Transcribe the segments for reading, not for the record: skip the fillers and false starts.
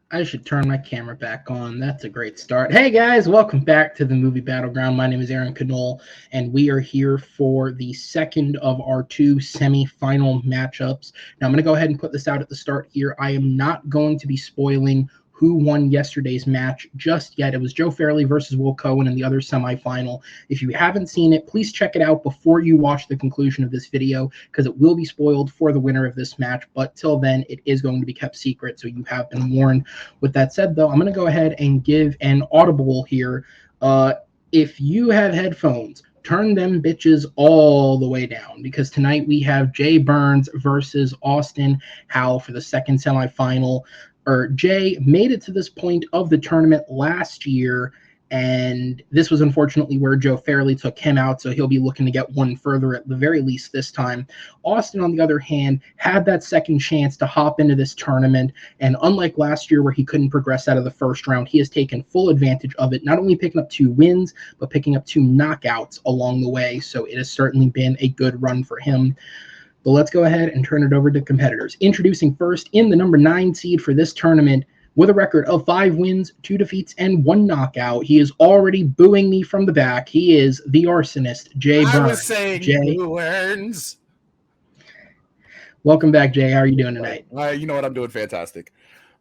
I should turn my camera back on. That's a great start. Hey guys, welcome back to the movie Battleground. My name is Aaron Knoll, and we are here for the second of our two semi-final matchups. Now I'm going to go ahead and put this out at the start here. I am not going to be spoiling who won yesterday's match just yet. It was Joe Fairley versus Will Cohen in the other semifinal. If you haven't seen it, please check it out before you watch the conclusion of this video, because it will be spoiled for the winner of this match. But till then, it is going to be kept secret, so you have been warned. With that said, though, I'm going to go ahead and give an audible here. If you have headphones, turn them bitches all the way down, because tonight we have Jay Burnz versus Austin Howell for the second semifinal. Jay made it to this point of the tournament last year, and this was unfortunately where Joe Fairley took him out, so he'll be looking to get one further at the very least this time. Austin, on the other hand, had that second chance to hop into this tournament, and unlike last year where he couldn't progress out of the first round, he has taken full advantage of it, not only picking up 2 wins, but picking up 2 knockouts along the way, so it has certainly been a good run for him. But let's go ahead and turn it over to competitors. Introducing first in the number 9 seed for this tournament with a record of 5 wins, 2 defeats, and 1 knockout. He is already booing me from the back. He is the Arsonist, Jay Burnz. I was saying Burnz. Welcome back, Jay. How are you doing tonight? You know what? I'm doing fantastic.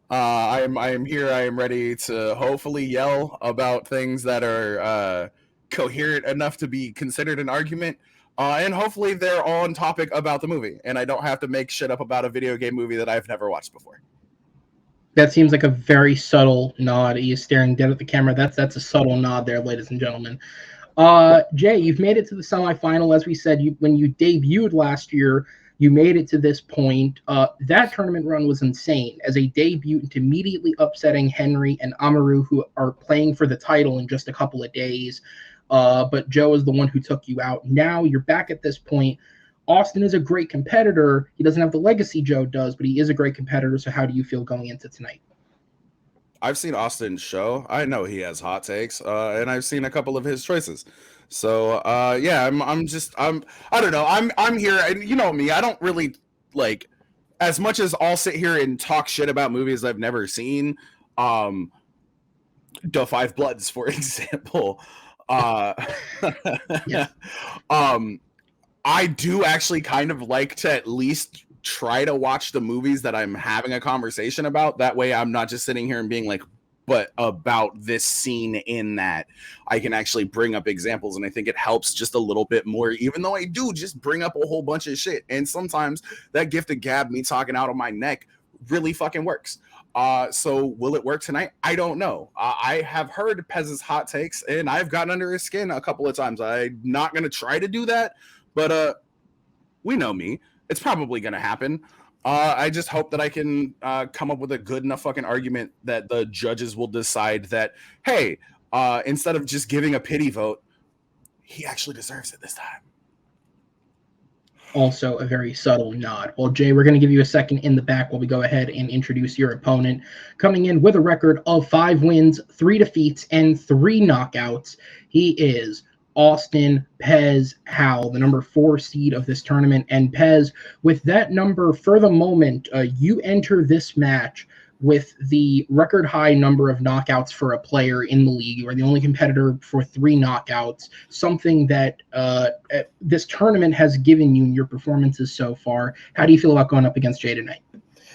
I am here. I am ready to hopefully yell about things that are coherent enough to be considered an argument. And hopefully they're on topic about the movie, and I don't have to make shit up about a video game movie that I've never watched before. That seems like a very subtle nod. He is staring dead at the camera. That's a subtle nod there, ladies and gentlemen. Jay, you've made it to the semifinal. As we said, when you debuted last year, you made it to this point. That tournament run was insane. As a debutant, immediately upsetting Henry and Amaru, who are playing for the title in just a couple of days. But Joe is the one who took you out. Now you're back at this point. Austin is a great competitor. He doesn't have the legacy Joe does, but he is a great competitor. So how do you feel going into tonight? I've seen Austin's show. I know he has hot takes, and I've seen a couple of his choices. So yeah, I don't know. I'm here, and you know me. I don't really like, as much as I'll sit here and talk shit about movies I've never seen. The Five Bloods, for example. Yeah. I do actually kind of like to at least try to watch the movies that I'm having a conversation about. That way I'm not just sitting here and being like, but about this scene in that. I can actually bring up examples, and I think it helps just a little bit more, even though I do just bring up a whole bunch of shit. And sometimes that gift of gab, me talking out of my neck, really fucking works. So will it work tonight? I don't know. I have heard Pez's hot takes, and I've gotten under his skin a couple of times. I'm not going to try to do that, but we know me. It's probably going to happen. I just hope that I can come up with a good enough fucking argument that the judges will decide that, hey, instead of just giving a pity vote, he actually deserves it this time. Also a very subtle nod. Well, Jay, we're going to give you a second in the back while we go ahead and introduce your opponent. Coming in with a record of 5 wins, 3 defeats, and 3 knockouts, he is Austin Pez Howell, the number 4 seed of this tournament. And Pez, with that number for the moment, you enter this match with the record high number of knockouts for a player in the league. You are the only competitor for 3 knockouts, something that this tournament has given you in your performances so far. How do you feel about going up against Jay tonight?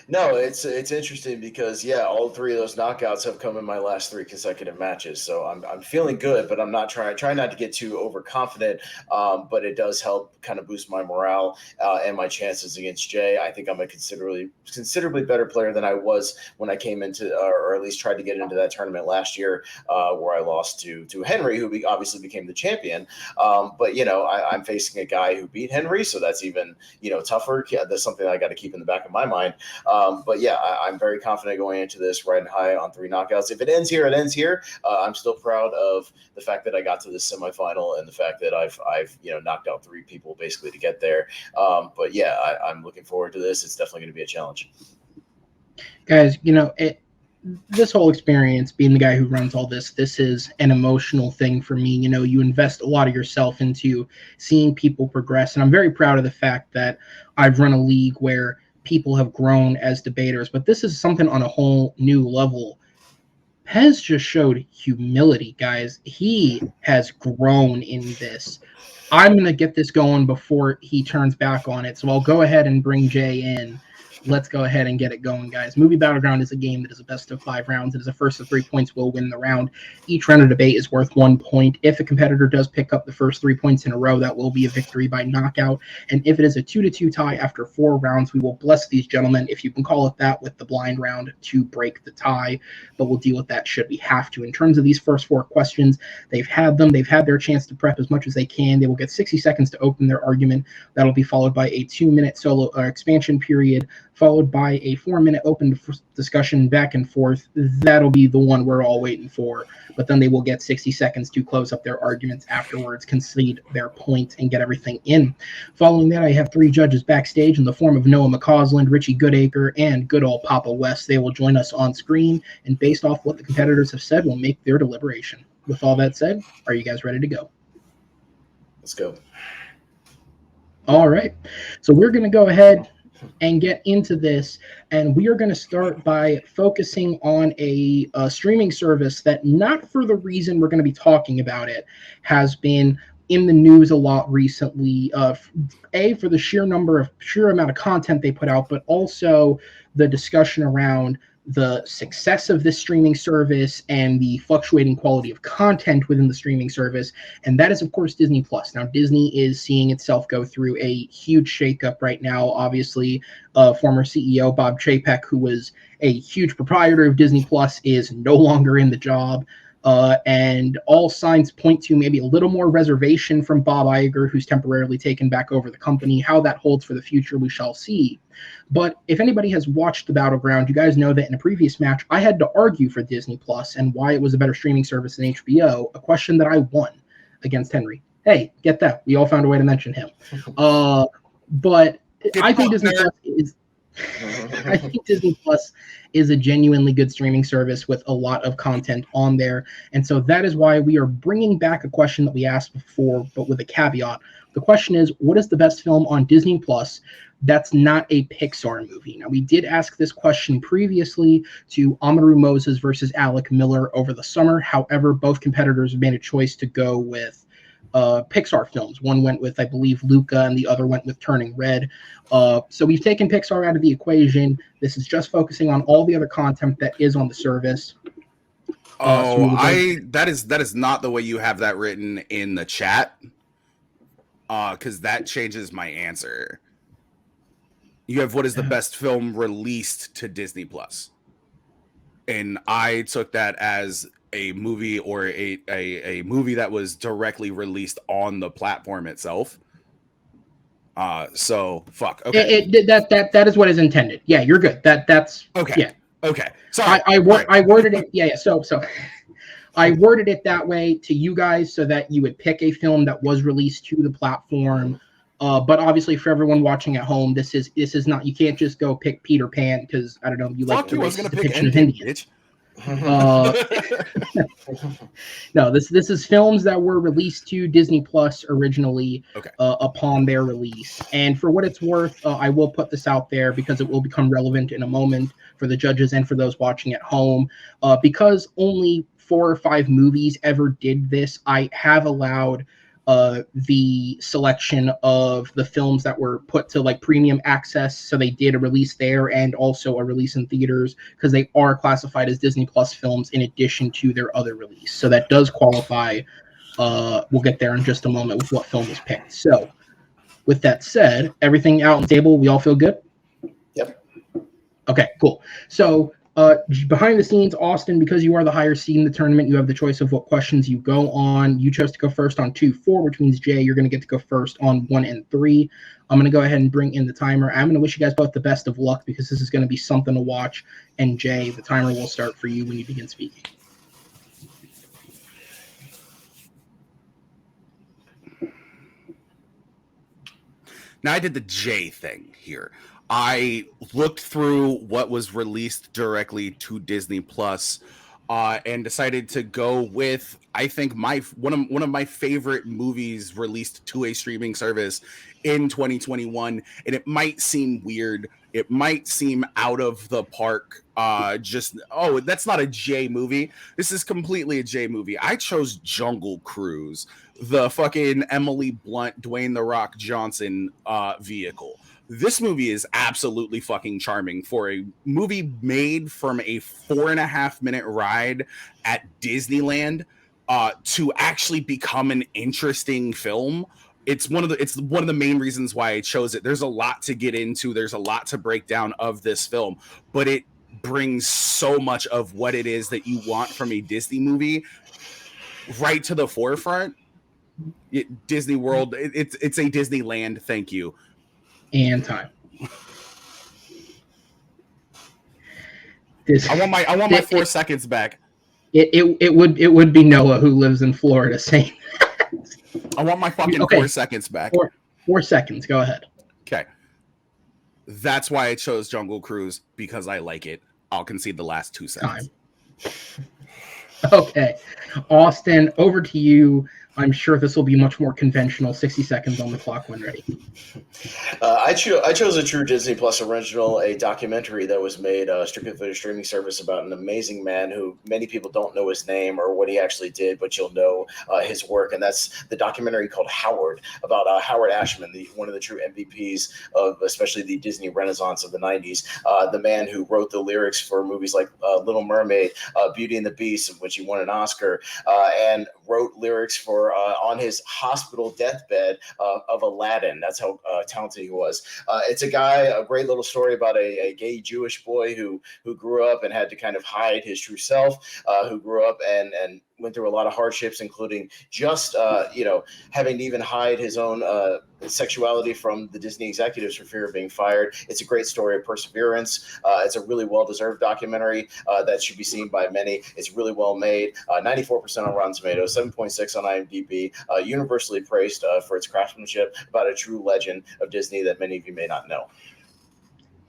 No, it's interesting because, yeah, all 3 of those knockouts have come in my last 3 consecutive matches. So I'm feeling good, but I'm not trying not to get too overconfident. But it does help kind of boost my morale and my chances against Jay. I think I'm a considerably better player than I was when I came into, or at least tried to get into that tournament last year, where I lost to Henry, who obviously became the champion. But you know, I'm facing a guy who beat Henry, so that's even tougher. That's something I got to keep in the back of my mind. But yeah, I'm very confident going into this riding high on 3 knockouts. If it ends here, it ends here. I'm still proud of the fact that I got to this semifinal and the fact that I've knocked out 3 people basically to get there. But yeah, I'm looking forward to this. It's definitely going to be a challenge. Guys, this whole experience, being the guy who runs all this is an emotional thing for me. You invest a lot of yourself into seeing people progress, and I'm very proud of the fact that I've run a league where people have grown as debaters, but this is something on a whole new level. Pez just showed humility, guys. He has grown in this. I'm going to get this going before he turns back on it, so I'll go ahead and bring Jay in. Let's go ahead and get it going, guys. Movie Battleground is a game that is a best of 5 rounds. It is a first of 3 points will win the round. Each round of debate is worth 1 point. If a competitor does pick up the first 3 points in a row, that will be a victory by knockout. And if it is a 2-2 tie after 4 rounds, we will bless these gentlemen, if you can call it that, with the blind round to break the tie. But we'll deal with that should we have to. In terms of these first 4 questions, they've had them. They've had their chance to prep as much as they can. They will get 60 seconds to open their argument. That'll be followed by a 2-minute solo expansion period, followed by a 4-minute open discussion back and forth. That'll be the one we're all waiting for. But then they will get 60 seconds to close up their arguments afterwards, concede their point, and get everything in. Following that, I have 3 judges backstage in the form of Noah McCausland, Richie Goodacre, and good old Papa West. They will join us on screen, and based off what the competitors have said, will make their deliberation. With all that said, are you guys ready to go? Let's go. All right. So we're going to go ahead and get into this, and we are going to start by focusing on a streaming service that, not for the reason we're going to be talking about it, has been in the news a lot recently. For the sheer amount of content they put out, but also the discussion around the success of this streaming service and the fluctuating quality of content within the streaming service, and that is, of course, Disney Plus. Now, Disney is seeing itself go through a huge shakeup right now. Obviously, former CEO Bob Chapek, who was a huge proprietor of Disney Plus, is no longer in the job. And all signs point to maybe a little more reservation from Bob Iger, who's temporarily taken back over the company. How that holds for the future, we shall see. But if anybody has watched the Battleground, you guys know that in a previous match, I had to argue for Disney Plus and why it was a better streaming service than HBO, a question that I won against Henry. Hey, get that. We all found a way to mention him. But I think Disney Plus is... I think Disney Plus is a genuinely good streaming service with a lot of content on there. And so that is why we are bringing back a question that we asked before, but with a caveat. The question is, what is the best film on Disney Plus that's not a Pixar movie? Now, we did ask this question previously to Amaru Moses versus Alec Miller over the summer. However, both competitors made a choice to go with Pixar films. One went with, I believe, Luca, and the other went with Turning Red. So we've taken Pixar out of the equation. This is just focusing on all the other content that is on the service. That is not the way you have that written in the chat. Because that changes my answer. You have what is the best film released to Disney Plus, and I took that as a movie or a movie that was directly released on the platform itself. So fuck. Okay. That is what is intended. Yeah, you're good. That's okay. Yeah. Okay. Sorry. I worded it. Yeah. So I worded it that way to you guys so that you would pick a film that was released to the platform. But obviously, for everyone watching at home, this is not. You can't just go pick Peter Pan because I don't know. You like the racist depiction of Indians. No, this is films that were released to Disney Plus originally upon their release. And for what it's worth, I will put this out there because it will become relevant in a moment for the judges and for those watching at home. Because only 4 or 5 movies ever did this, I have allowed the selection of the films that were put to like premium access. So they did a release there and also a release in theaters because they are classified as Disney Plus films in addition to their other release. So that does qualify. We'll get there in just a moment with what film was picked. So with that said, everything out on the table, we all feel good? Yep. Okay, cool. So Behind the scenes, Austin, because you are the higher seed in the tournament, you have the choice of what questions you go on. You chose to go first on 2, 4, which means Jay, you're going to get to go first on 1 and 3. I'm going to go ahead and bring in the timer. I'm going to wish you guys both the best of luck because this is going to be something to watch. And Jay, the timer will start for you when you begin speaking. Now I did the J thing here. I looked through what was released directly to Disney Plus, and decided to go with, I think, one of my favorite movies released to a streaming service in 2021. And it might seem weird, it might seem out of the park. That's not a J movie. This is completely a J movie. I chose Jungle Cruise, the fucking Emily Blunt, Dwayne The Rock Johnson vehicle. This movie is absolutely fucking charming for a movie made from a 4.5-minute ride at Disneyland to actually become an interesting film. It's one of the main reasons why I chose it. There's a lot to get into. There's a lot to break down of this film, but it brings so much of what it is that you want from a Disney movie right to the forefront. Disney World, it's a Disneyland. Thank you. And time. I want my 4 seconds back. It would be Noah who lives in Florida saying that. I want my fucking 4 seconds back. 4 seconds. Go ahead. Okay. That's why I chose Jungle Cruise, because I like it. I'll concede the last 2 seconds. Okay. Austin, over to you. I'm sure this will be much more conventional. 60 seconds on the clock when ready. I chose a true Disney Plus original, a documentary that was made strictly for the streaming service about an amazing man who many people don't know his name or what he actually did, but you'll know his work. And that's the documentary called Howard, about Howard Ashman, one of the true MVPs of especially the Disney Renaissance of the 90s. The man who wrote the lyrics for movies like Little Mermaid, Beauty and the Beast, in which he won an Oscar, and wrote lyrics for on his hospital deathbed of Aladdin. That's how talented he was. It's a great little story about a gay Jewish boy who grew up and had to kind of hide his true self, who grew up and went through a lot of hardships, including just having to even hide his own sexuality from the Disney executives for fear of being fired. It's a great story of perseverance. It's a really well-deserved documentary that should be seen by many. It's really well made. 94% on Rotten Tomatoes, 7.6 on IMDb. Universally praised for its craftsmanship, about a true legend of Disney that many of you may not know.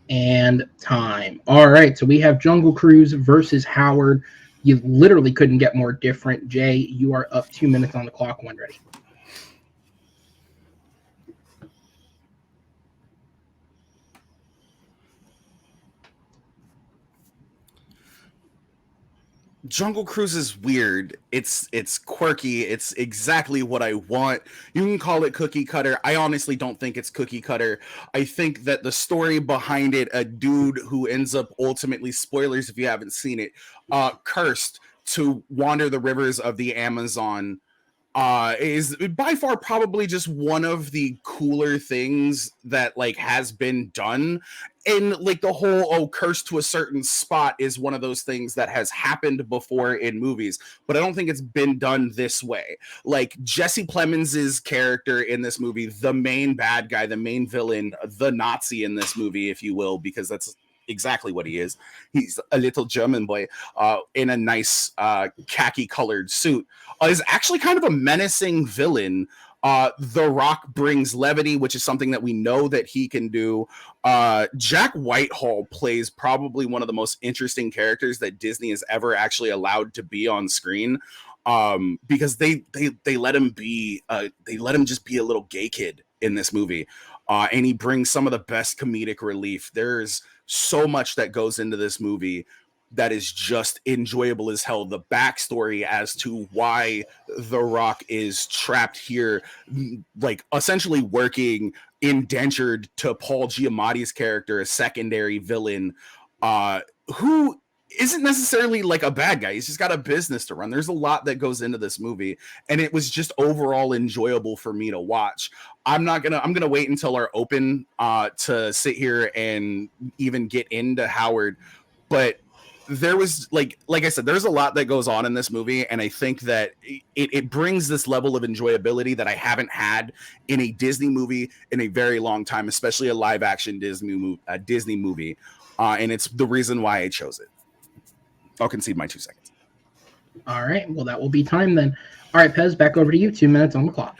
And time. All right, so we have Jungle Cruise versus Howard. You literally couldn't get more different. Jay, you are up 2 minutes on the clock when ready. Jungle Cruise is weird. It's quirky. It's exactly what I want. You can call it cookie cutter. I honestly don't think it's cookie cutter. I think that the story behind it, a dude who ends up ultimately, spoilers if you haven't seen it, cursed to wander the rivers of the Amazon, is by far probably just one of the cooler things that has been done. And the whole curse to a certain spot is one of those things that has happened before in movies, but I don't think it's been done this way. Jesse Plemons' character in this movie, the main bad guy, the main villain, the Nazi in this movie, if you will, because that's exactly what he is. He's a little German boy in a nice khaki colored suit, is actually kind of a menacing villain. The Rock brings levity, which is something that we know that he can do. Jack Whitehall plays probably one of the most interesting characters that Disney has ever actually allowed to be on screen, because they let him just be a little gay kid in this movie, and he brings some of the best comedic relief. There's so much that goes into this movie that is just enjoyable as hell. The backstory as to why The Rock is trapped here, essentially working indentured to Paul Giamatti's character, a secondary villain, who isn't necessarily a bad guy. He's just got a business to run. There's a lot that goes into this movie, and it was just overall enjoyable for me to watch. I'm gonna wait until our open to sit here and even get into Howard, but there was like I said, there's a lot that goes on in this movie, and I think that it brings this level of enjoyability that I haven't had in a Disney movie in a very long time, especially a live action Disney movie, and it's the reason why I chose it. I'll concede my 2 seconds. All right, well, that will be time then. All right, Pez, back over to you. 2 minutes on the clock.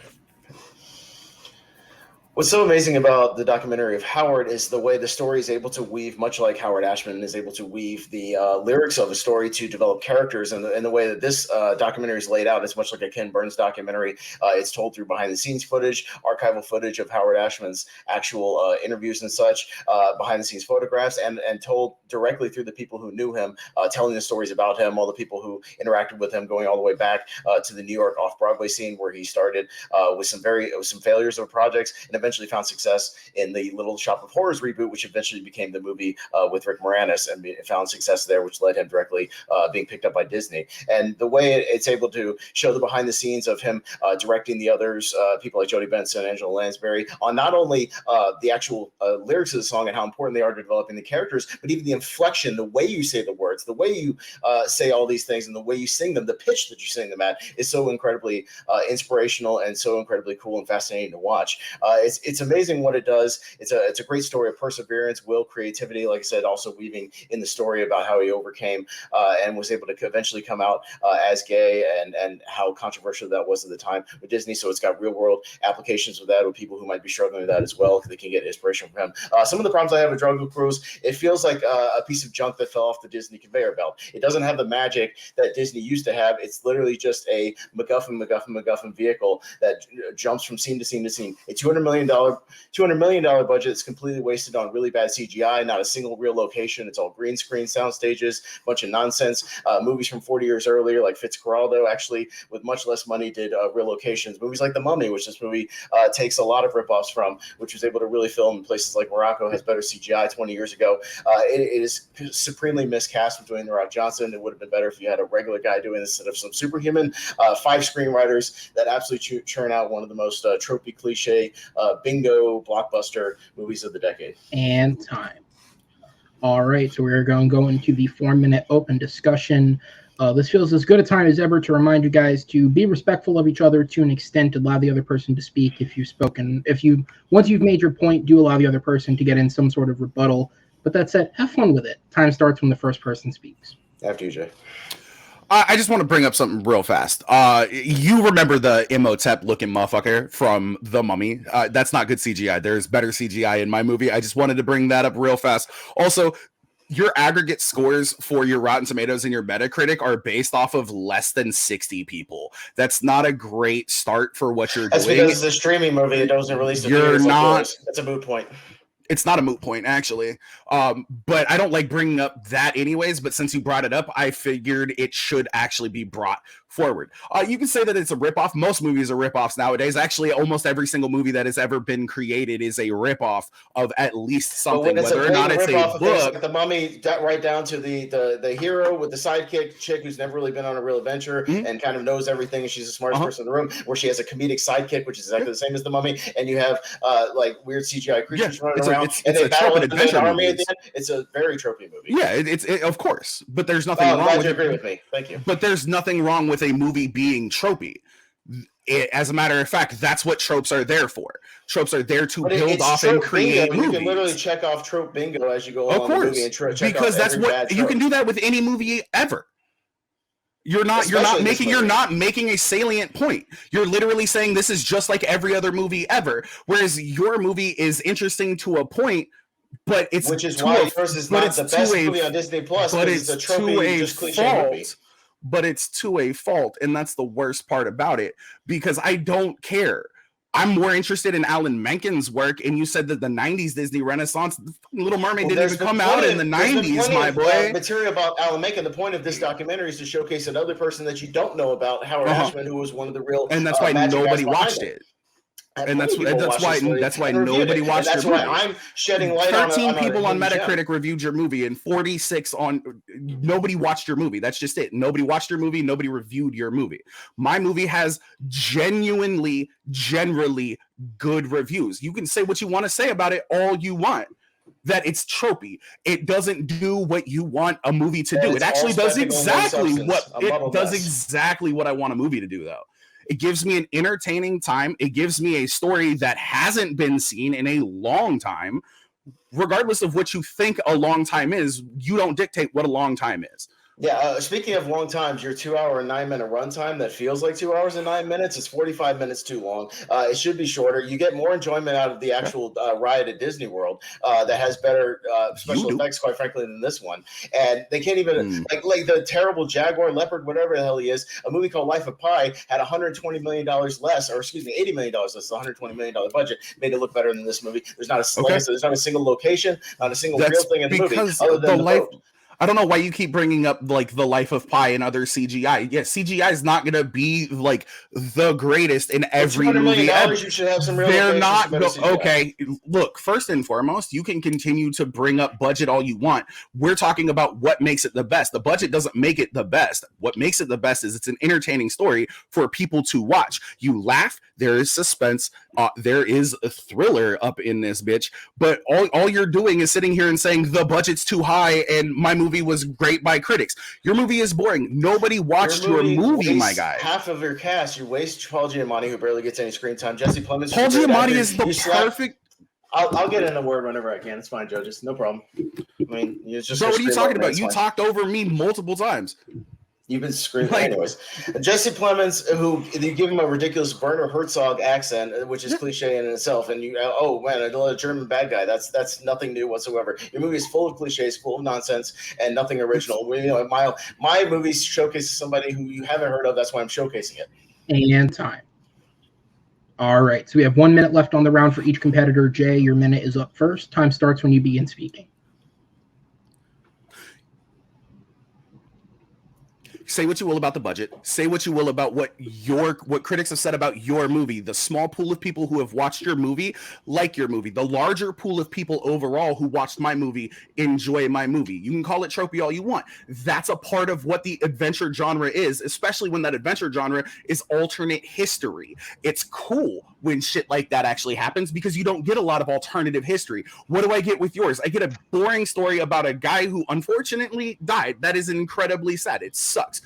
What's so amazing about the documentary of Howard is the way the story is able to weave, much like Howard Ashman is able to weave the lyrics of a story to develop characters. And the way that this documentary is laid out is much like a Ken Burnz documentary. It's told through behind-the-scenes footage, archival footage of Howard Ashman's actual interviews and such, behind-the-scenes photographs, and told directly through the people who knew him, telling the stories about him, all the people who interacted with him, going all the way back to the New York off-Broadway scene where he started with some failures of projects, and eventually found success in the Little Shop of Horrors reboot, which eventually became the movie with Rick Moranis, and found success there, which led him directly being picked up by Disney. And the way it's able to show the behind the scenes of him directing the others, people like Jodie Benson, Angela Lansbury, on not only the actual lyrics of the song and how important they are to developing the characters, but even the inflection, the way you say the words, the way you say all these things, and the way you sing them, the pitch that you sing them at is so incredibly inspirational and so incredibly cool and fascinating to watch. It's amazing what it does. It's a great story of perseverance, will, creativity. Like I said, also weaving in the story about how he overcame and was able to eventually come out as gay, and how controversial that was at the time with Disney. So it's got real world applications with that, with people who might be struggling with that as well, because they can get inspiration from him. Some of the problems I have with Jungle Cruise, it feels like a piece of junk that fell off the Disney conveyor belt. It doesn't have the magic that Disney used to have. It's literally just a MacGuffin vehicle that jumps from scene to scene to scene. A $200 million budget that's completely wasted on really bad CGI, not a single real location. It's all green screen, sound stages, bunch of nonsense. Movies from 40 years earlier, like Fitzcarraldo, actually with much less money did real locations. Movies like The Mummy, which this movie takes a lot of ripoffs from, which was able to really film in places like Morocco, has better CGI 20 years ago. It is supremely miscast with Dwayne The Rock Johnson. It would have been better if you had a regular guy doing this instead of some superhuman. 5 screenwriters that absolutely churn out one of the most tropey, cliche, bingo blockbuster movies of the decade. And time. All right, so we're going to go into the 4-minute open discussion. This feels as good a time as ever to remind you guys to be respectful of each other to an extent, allow the other person to speak. Once you've made your point, do allow the other person to get in some sort of rebuttal. But that said, have fun with it. Time starts when the first person speaks. After you, Jay. I just want to bring up something real fast. You remember the Imhotep looking motherfucker from The Mummy? That's not good CGI. There's better CGI in my movie. I just wanted to bring that up real fast. Also, your aggregate scores for your Rotten Tomatoes and your Metacritic are based off of less than 60 people. That's not a great start for what you're doing. That's because it's a streaming movie. It doesn't release. You're not. That's a moot point. It's not a moot point, actually. But I don't like bringing up that anyways. But since you brought it up, I figured it should actually be brought forward. You can say that it's a ripoff. Most movies are ripoffs nowadays. Actually, almost every single movie that has ever been created is a ripoff of at least something, whether or not it's a book. Like The Mummy, right down to the hero with the sidekick chick who's never really been on a real adventure and kind of knows everything, and she's the smartest person in the room, where she has a comedic sidekick, which is exactly the same as The Mummy, and you have like weird CGI creatures running around, and they battle in the army at the end. It's a very tropey movie. Yeah, it's of course, but there's nothing wrong glad with you agree with me. Thank you. But there's nothing wrong with a movie being tropey. As a matter of fact, that's what tropes are there for. Tropes are there to build off and create movies. You can literally check off trope bingo as you go along the movie and check because that's what you can do that with any movie ever. You're not making a salient point. You're literally saying this is just like every other movie ever, whereas your movie is interesting to a point. But it's which is why yours is not the best movie on Disney Plus. But it's a tropey, just cliche movie. But it's to a fault, and that's the worst part about it, because I don't care. I'm more interested in Alan Menken's work, and you said that the 90s Disney Renaissance, Little Mermaid didn't even come out in the 90s, my boy. Material about Alan Menken. The point of this documentary is to showcase another person that you don't know about, Howard Ashman, who was one of the real and that's why nobody watched it. And that's why nobody watched your movie. That's why I'm shedding light on 13 people on Metacritic reviewed your movie, and 46 on nobody watched your movie. That's just it. Nobody watched your movie. Nobody reviewed your movie. My movie has generally good reviews. You can say what you want to say about it all you want. that it's tropey. It doesn't do what you want a movie to do. It It's all actually does spectacle, no exactly substance. A muddled mess. exactly what I want a movie to do, though. It gives me an entertaining time. It gives me a story that hasn't been seen in a long time. Regardless of what you think a long time is, you don't dictate what a long time is. Yeah, speaking of long times, your 2 hour and 9 minute runtime that feels like 2 hours and 9 minutes is 45 minutes too long. It should be shorter. You get more enjoyment out of the actual ride at Disney World that has better special effects, quite frankly, than this one. And they can't even like the terrible Jaguar, Leopard, whatever the hell he is. A movie called Life of Pi had $120 million less, or excuse me, $80 million less. The $120 million budget made it look better than this movie. There's not a there's not a single location, not a single real thing in the movie other than the boat. I don't know why you keep bringing up like the Life of Pi and other CGI. Yeah, CGI is not going to be like the greatest in every movie. You should have some real. They're not okay. Look, first and foremost, you can continue to bring up budget all you want. We're talking about what makes it the best. The budget doesn't make it the best. What makes it the best is it's an entertaining story for people to watch. You laugh. There is suspense. There is a thriller up in this bitch. But all you're doing is sitting here and saying the budget's too high and my movie was great by critics. Your movie is boring. Nobody watched your movie, my guy. Half of your cast, you waste Paul Giamatti, who barely gets any screen time. Jesse Plemons. Paul Giamatti is the perfect. I'll get in a word whenever I can. It's fine, judges. No problem. I mean, it's just. So what are you talking about? You talked over me multiple times. You've been screaming. Anyways, Jesse Plemons, who you give him a ridiculous Werner Herzog accent, which is cliche in itself, and you, oh man, a German bad guy. That's nothing new whatsoever. Your movie is full of cliches, full of nonsense, and nothing original. You know, my movie showcases somebody who you haven't heard of. That's why I'm showcasing it. And time. All right, so we have 1 minute left on the round for each competitor. Jay, your minute is up first. Time starts when you begin speaking. Say what you will about the budget. Say what you will about what critics have said about your movie. The small pool of people who have watched your movie like your movie. The larger pool of people overall who watched my movie enjoy my movie. You can call it tropey all you want. That's a part of what the adventure genre is, especially when that adventure genre is alternate history. It's cool when shit like that actually happens because you don't get a lot of alternative history. What do I get with yours? I get a boring story about a guy who unfortunately died. That is incredibly sad. It sucks.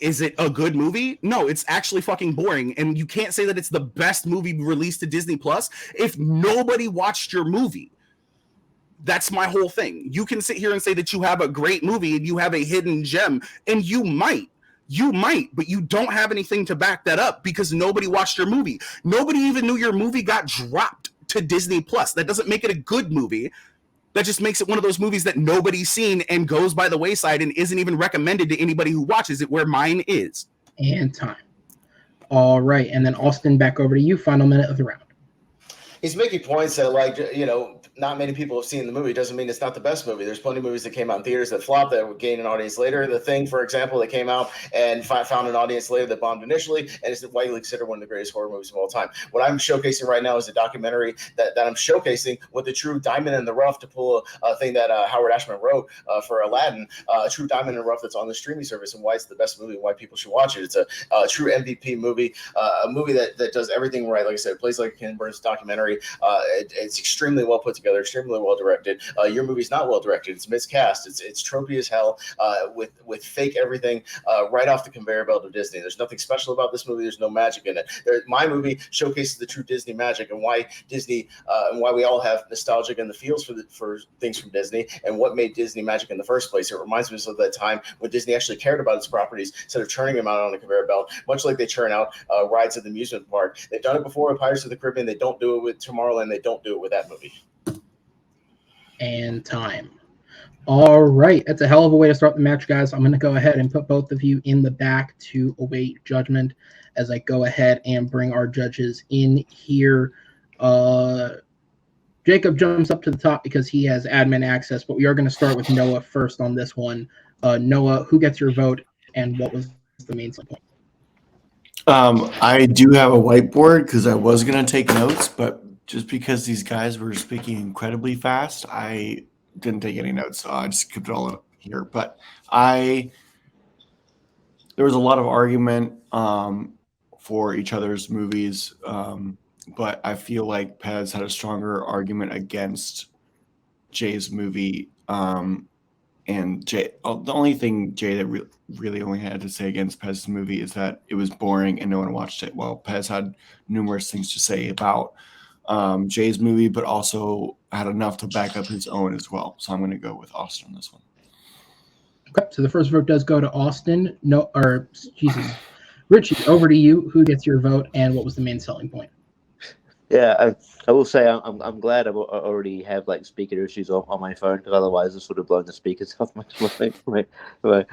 Is it a good movie? No, it's actually fucking boring. And you can't say that it's the best movie released to Disney Plus if nobody watched your movie. That's my whole thing. You can sit here and say that you have a great movie and you have a hidden gem, and you might, but you don't have anything to back that up because nobody watched your movie. Nobody even knew your movie got dropped to Disney Plus. That doesn't make it a good movie. That just makes it one of those movies that nobody's seen and goes by the wayside and isn't even recommended to anybody who watches it, where mine is. And time. All right. And then Austin, back over to you. Final minute of the round. He's making points that, like, you know, not many people have seen the movie. Doesn't mean it's not the best movie. There's plenty of movies that came out in theaters that flopped that would gain an audience later. The Thing, for example, that came out and found an audience later that bombed initially, and is widely considered one of the greatest horror movies of all time. What I'm showcasing right now is a documentary that I'm showcasing with the true diamond in the rough to pull a thing that Howard Ashman wrote for Aladdin, a true diamond in the rough that's on the streaming service, and why it's the best movie and why people should watch it. It's a true MVP movie, a movie that does everything right. Like I said, it plays like a Ken Burns documentary. It's extremely well put together, extremely well directed. Your movie's not well directed. It's miscast. It's tropey as hell with fake everything right off the conveyor belt of Disney. There's nothing special about this movie. There's no magic in it. My movie showcases the true Disney magic and why Disney and why we all have nostalgic in the feels for things from Disney and what made Disney magic in the first place. It reminds me of that time when Disney actually cared about its properties instead of churning them out on the conveyor belt, much like they churn out rides at the amusement park. They've done it before with Pirates of the Caribbean. They don't do it with Tomorrowland. They don't do it with that movie. And time. All right. That's a hell of a way to start the match, guys. I'm going to go ahead and put both of you in the back to await judgment as I go ahead and bring our judges in here. Jacob jumps up to the top because he has admin access, but we are going to start with Noah first on this one. Noah, who gets your vote and what was the main point? I do have a whiteboard because I was going to take notes, but just because these guys were speaking incredibly fast, I didn't take any notes, so I just kept it all up here. But there was a lot of argument for each other's movies, but I feel like Pez had a stronger argument against Jay's movie. And Jay, the only thing Jay that really only had to say against Pez's movie is that it was boring and no one watched it. Well, Pez had numerous things to say about Jay's movie, but also had enough to back up his own as well. So I'm going to go with Austin on this one. Okay, so the first vote does go to Austin. No, or Jesus, Richie, over to you. Who gets your vote, and what was the main selling point? Yeah, I will say I'm glad I already have like speaker issues on my phone, because otherwise this would have blown the speakers off my phone. But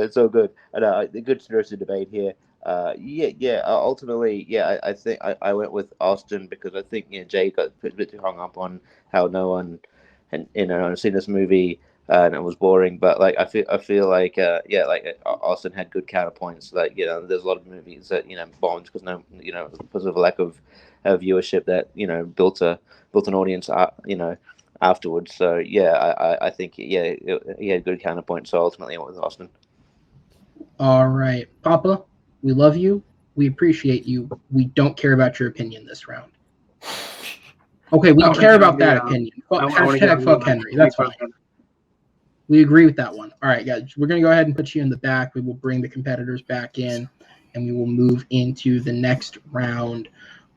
it's all good. And good spirited debate here. Ultimately, I think I went with Austin, because I think Jay got a bit too hung up on how no one and seen this movie. And it was boring, but like I feel like Austin had good counterpoints. Like there's a lot of movies that bombed because of a lack of viewership that built an audience afterwards. So I think he had good counterpoints. So ultimately, I went with Austin. All right, Papa, we love you. We appreciate you. We don't care about your opinion this round. Okay, we care about that opinion. Hashtag fuck Henry. That's fine. We agree with that one. All right, guys, we're going to go ahead and put you in the back. We will bring the competitors back in, and we will move into the next round.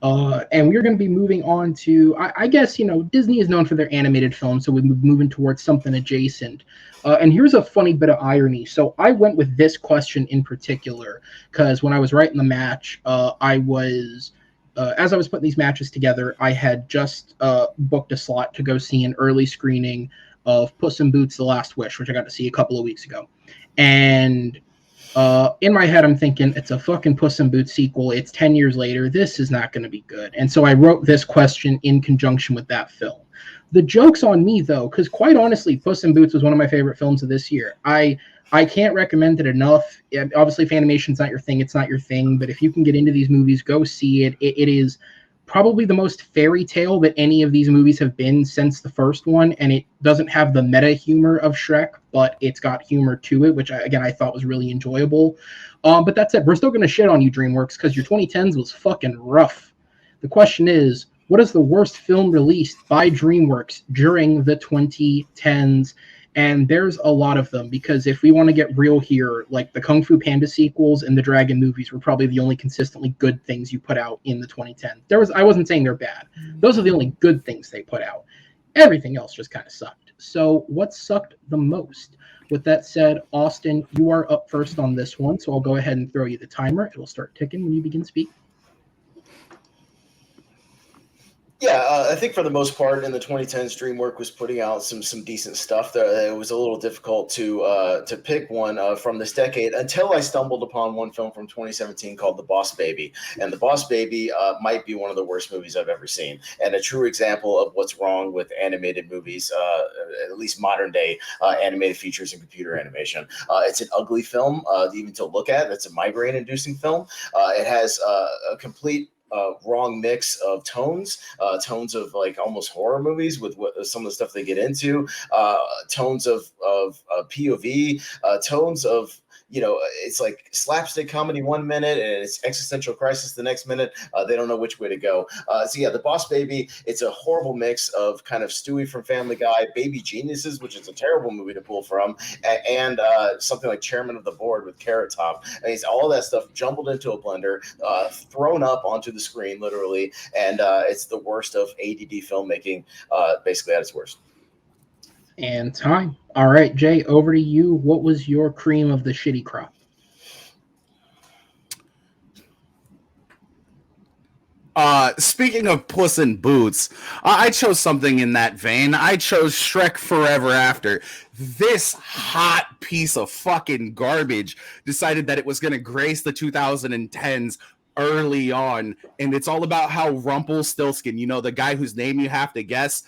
And we're going to be moving on to, I guess, Disney is known for their animated films, so we're moving towards something adjacent. And here's a funny bit of irony. So I went with this question in particular because when I was writing the match, as I was putting these matches together, I had just booked a slot to go see an early screening of Puss in Boots: The Last Wish, which I got to see a couple of weeks ago. And in my head, I'm thinking, it's a fucking Puss in Boots sequel. It's 10 years later. This is not going to be good. And so I wrote this question in conjunction with that film. The joke's on me, though, because quite honestly, Puss in Boots was one of my favorite films of this year. I can't recommend it enough. Obviously, if animation's not your thing, it's not your thing. But if you can get into these movies, go see it. It is probably the most fairy tale that any of these movies have been since the first one, and it doesn't have the meta humor of Shrek, but it's got humor to it, which I thought was really enjoyable. But that said, we're still going to shit on you, DreamWorks, because your 2010s was fucking rough. The question is, what is the worst film released by DreamWorks during the 2010s? And there's a lot of them, because if we want to get real here, like the Kung Fu Panda sequels and the Dragon movies were probably the only consistently good things you put out in the 2010s. I wasn't saying they're bad. Those are the only good things they put out. Everything else just kind of sucked. So what sucked the most? With that said, Austin, you are up first on this one, so I'll go ahead and throw you the timer. It will start ticking when you begin speaking. Yeah, I think for the most part in the 2010s, DreamWorks was putting out some decent stuff. It was a little difficult to pick one from this decade until I stumbled upon one film from 2017 called The Boss Baby. And The Boss Baby might be one of the worst movies I've ever seen, and a true example of what's wrong with animated movies, at least modern day animated features and computer animation. It's an ugly film even to look at. It's a migraine-inducing film. It has a complete wrong mix of tones of like almost horror movies with some of the stuff they get into, tones of POV, tones of it's like slapstick comedy 1 minute and it's existential crisis the next minute. They don't know which way to go. The Boss Baby, it's a horrible mix of kind of Stewie from Family Guy, Baby Geniuses, which is a terrible movie to pull from, and something like Chairman of the Board with Carrot Top. And it's all that stuff jumbled into a blender, thrown up onto the screen literally, and it's the worst of ADD filmmaking, basically at its worst. And time. All right, Jay, over to you. What was your cream of the shitty crop? Speaking of Puss in Boots, I chose something in that vein. I chose Shrek Forever After. This hot piece of fucking garbage decided that it was going to grace the 2010s early on, and it's all about how Rumpelstiltskin, the guy whose name you have to guess,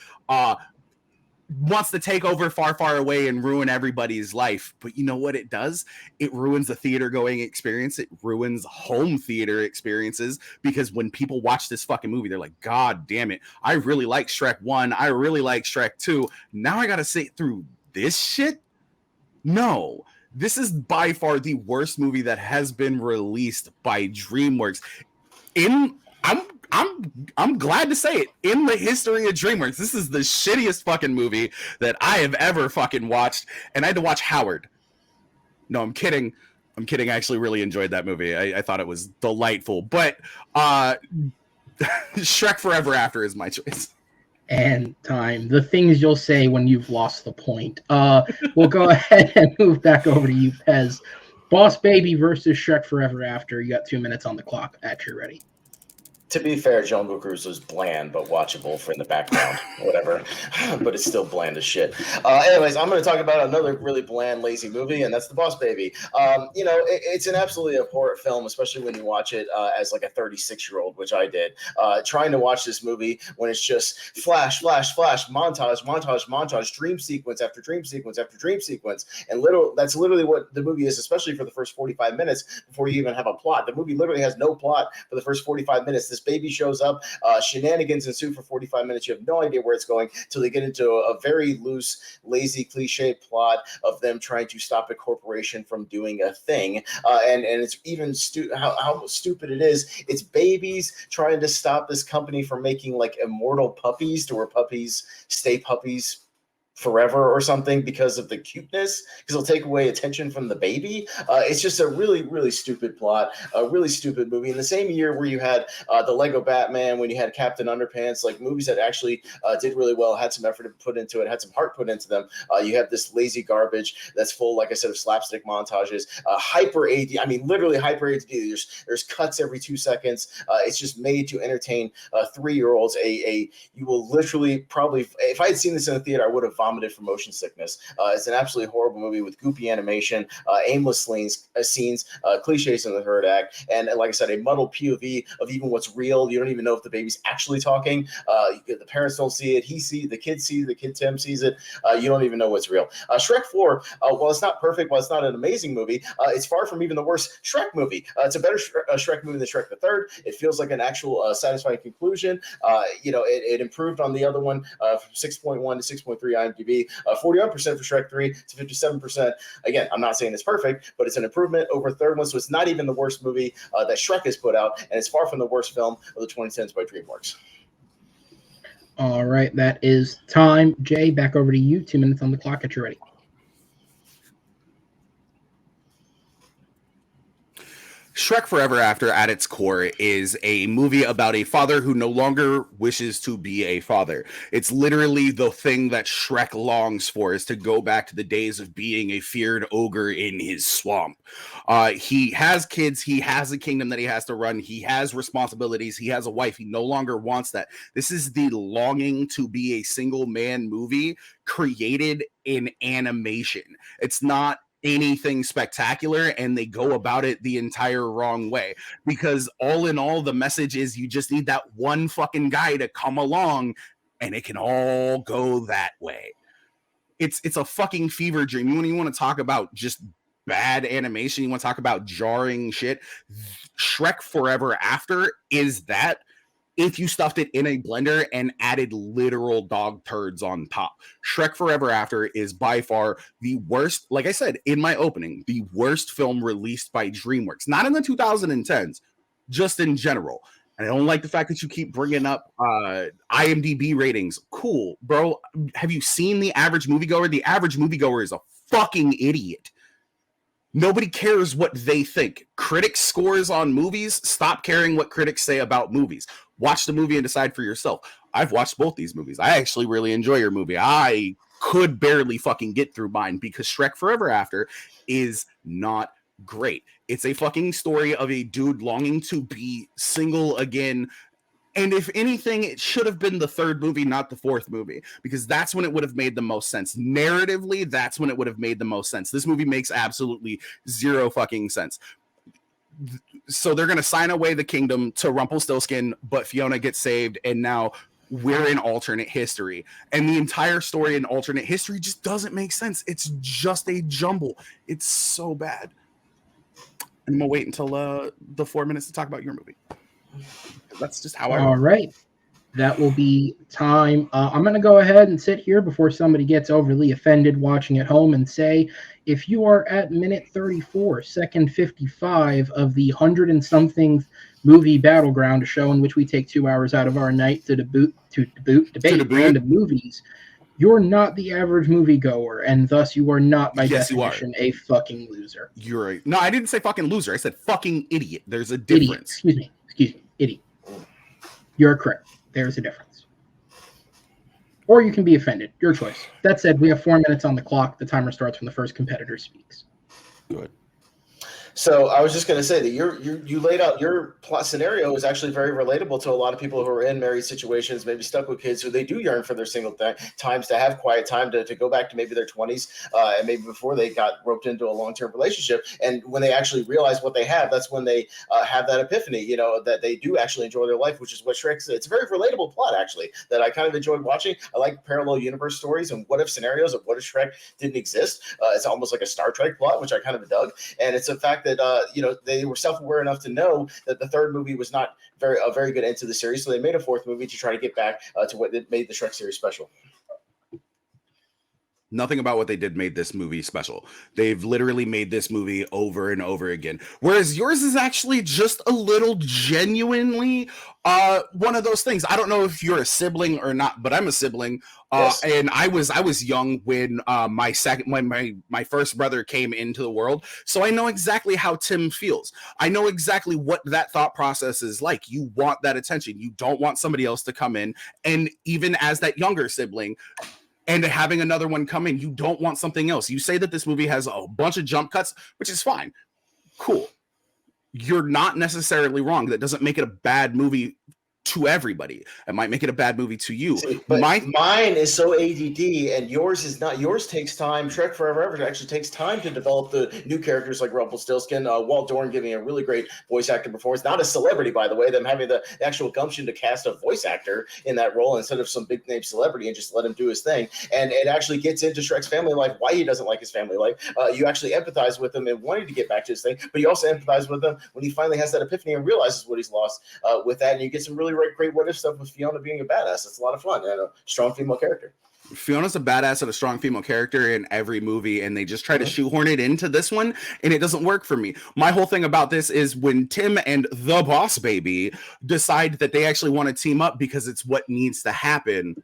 wants to take over Far, Far Away and ruin everybody's life. But you know what it does? It ruins the theater going experience. It ruins home theater experiences, because when people watch this fucking movie, they're like, God damn it, I really like Shrek 1. I really like Shrek 2. Now I got to sit through this shit? No. This is by far the worst movie that has been released by DreamWorks. I'm I'm glad to say it. In the history of DreamWorks, this is the shittiest fucking movie that I have ever fucking watched, and I had to watch Howard. No, I'm kidding. I'm kidding. I actually really enjoyed that movie. I thought it was delightful. But Shrek Forever After is my choice. And time. The things you'll say when you've lost the point. We'll go ahead and move back over to you, Pez. Boss Baby versus Shrek Forever After. You got 2 minutes on the clock at your ready. To be fair, Jungle Cruise was bland but watchable for in the background, whatever. But it's still bland as shit. Anyways, I'm going to talk about another really bland, lazy movie, and that's The Boss Baby. It's an absolutely abhorrent film, especially when you watch it as like a 36-year-old, which I did. Trying to watch this movie when it's just flash, flash, flash, montage, dream sequence after dream sequence after dream sequence, and that's literally what the movie is, especially for the first 45 minutes before you even have a plot. The movie literally has no plot for the first 45 minutes. This baby shows up, shenanigans ensue for 45 minutes. You have no idea where it's going till they get into a very loose, lazy, cliche plot of them trying to stop a corporation from doing a thing. And it's even how stupid it is. It's babies trying to stop this company from making like immortal puppies to where puppies stay puppies forever or something because of the cuteness, because it'll take away attention from the baby. It's just a really, really stupid plot, a really stupid movie. In the same year where you had the Lego Batman, when you had Captain Underpants, like movies that actually did really well, had some effort put into it, had some heart put into them. You have this lazy garbage that's full, like I said, of slapstick montages, hyper AD. I mean, literally hyper AD. There's cuts every 2 seconds. It's just made to entertain 3-year-olds. You will literally probably, if I had seen this in a theater, I would have vomited from motion sickness. It's an absolutely horrible movie with goopy animation, aimless scenes, cliches in the third act, and like I said, a muddled POV of even what's real. You don't even know if the baby's actually talking. The parents don't see it. The kid Tim sees it. You don't even know what's real. Shrek 4, while it's not perfect, while it's not an amazing movie, it's far from even the worst Shrek movie. It's a better Shrek movie than Shrek the Third. It feels like an actual satisfying conclusion. It improved on the other one from 6.1 to 6.3 IMDb, 41% for Shrek 3 to 57%. Again, I'm not saying it's perfect, but it's an improvement over the third one, so it's not even the worst movie that Shrek has put out, and it's far from the worst film of the 2010s by DreamWorks. All right, that is time. Jay, back over to you. 2 minutes on the clock at your ready. Shrek Forever After, at its core, is a movie about a father who no longer wishes to be a father. It's literally the thing that Shrek longs for, is to go back to the days of being a feared ogre in his swamp. He has kids. He has a kingdom that he has to run. He has responsibilities. He has a wife. He no longer wants that. This is the longing to be a single man movie created in animation. It's not anything spectacular, and they go about it the entire wrong way, because all in all, the message is you just need that one fucking guy to come along and it can all go that way. It's a fucking fever dream. When you want to talk about just bad animation, you want to talk about jarring shit, Shrek Forever After is that, if you stuffed it in a blender and added literal dog turds on top. Shrek Forever After is by far the worst, like I said in my opening, the worst film released by DreamWorks. Not in the 2010s, just in general. And I don't like the fact that you keep bringing up IMDb ratings. Cool, bro. Have you seen the average moviegoer? The average moviegoer is a fucking idiot. Nobody cares what they think. Critics' scores on movies, stop caring what critics say about movies. Watch the movie and decide for yourself. I've watched both these movies. I actually really enjoy your movie. I could barely fucking get through mine because Shrek Forever After is not great. It's a fucking story of a dude longing to be single again. And if anything, it should have been the third movie, not the fourth movie, because that's when it would have made the most sense. Narratively, that's when it would have made the most sense. This movie makes absolutely zero fucking sense. So they're going to sign away the kingdom to Rumpelstiltskin, but Fiona gets saved, and now we're in alternate history. And the entire story in alternate history just doesn't make sense. It's just a jumble. It's so bad. And I'm going to wait until the 4 minutes to talk about your movie. That's just how I All right. That will be time. I'm going to go ahead and sit here before somebody gets overly offended watching at home and say, if you are at minute 34, second 55 of the 100 and something movie Battleground, a show in which we take 2 hours out of our night to debate random movies, you're not the average moviegoer, and thus you are not, by definition, a fucking loser. You're right. No, I didn't say fucking loser. I said fucking idiot. There's a difference. Idiot. Excuse me. Idiot. You're correct. There's a difference. Or you can be offended. Your choice. That said, we have 4 minutes on the clock. The timer starts when the first competitor speaks. Good. So I was just going to say that you laid out your plot scenario is actually very relatable to a lot of people who are in married situations, maybe stuck with kids who they do yearn for their single times to have quiet time to go back to maybe their 20s and maybe before they got roped into a long-term relationship. And when they actually realize what they have, that's when they have that epiphany, you know, that they do actually enjoy their life, which is what Shrek's. It's a very relatable plot, actually, that I kind of enjoyed watching. I like parallel universe stories and what if scenarios of what if Shrek didn't exist. It's almost like a Star Trek plot, which I kind of dug. And it's a fact that you know, they were self-aware enough to know that the third movie was not a very good end to the series, so they made a fourth movie to try to get back to what made the Shrek series special. Nothing about what they did made this movie special. They've literally made this movie over and over again. Whereas yours is actually just a little genuinely one of those things. I don't know if you're a sibling or not, but I'm a sibling. Yes. And I was young when my first brother came into the world. So I know exactly how Tim feels. I know exactly what that thought process is like. You want that attention. You don't want somebody else to come in. And even as that younger sibling, and having another one come in, you don't want something else. You say that this movie has a bunch of jump cuts, which is fine. Cool. You're not necessarily wrong. That doesn't make it a bad movie to everybody. It might make it a bad movie to you. See, but mine is so ADD and yours is not. Yours takes time. Shrek Forever After actually takes time to develop the new characters like Rumpelstiltskin, Walt Dorn giving a really great voice actor performance. Not a celebrity, by the way, them having the actual gumption to cast a voice actor in that role instead of some big name celebrity and just let him do his thing. And it actually gets into Shrek's family life, why he doesn't like his family life. You actually empathize with him and wanting to get back to his thing, but you also empathize with him when he finally has that epiphany and realizes what he's lost with that. And you get some really great what if stuff with Fiona being a badass. It's a lot of fun and a strong female character. Fiona's a badass and a strong female character in every movie, and they just try to shoehorn it into this one, and it doesn't work for me. My whole thing about this is when Tim and the Boss Baby decide that they actually want to team up because it's what needs to happen,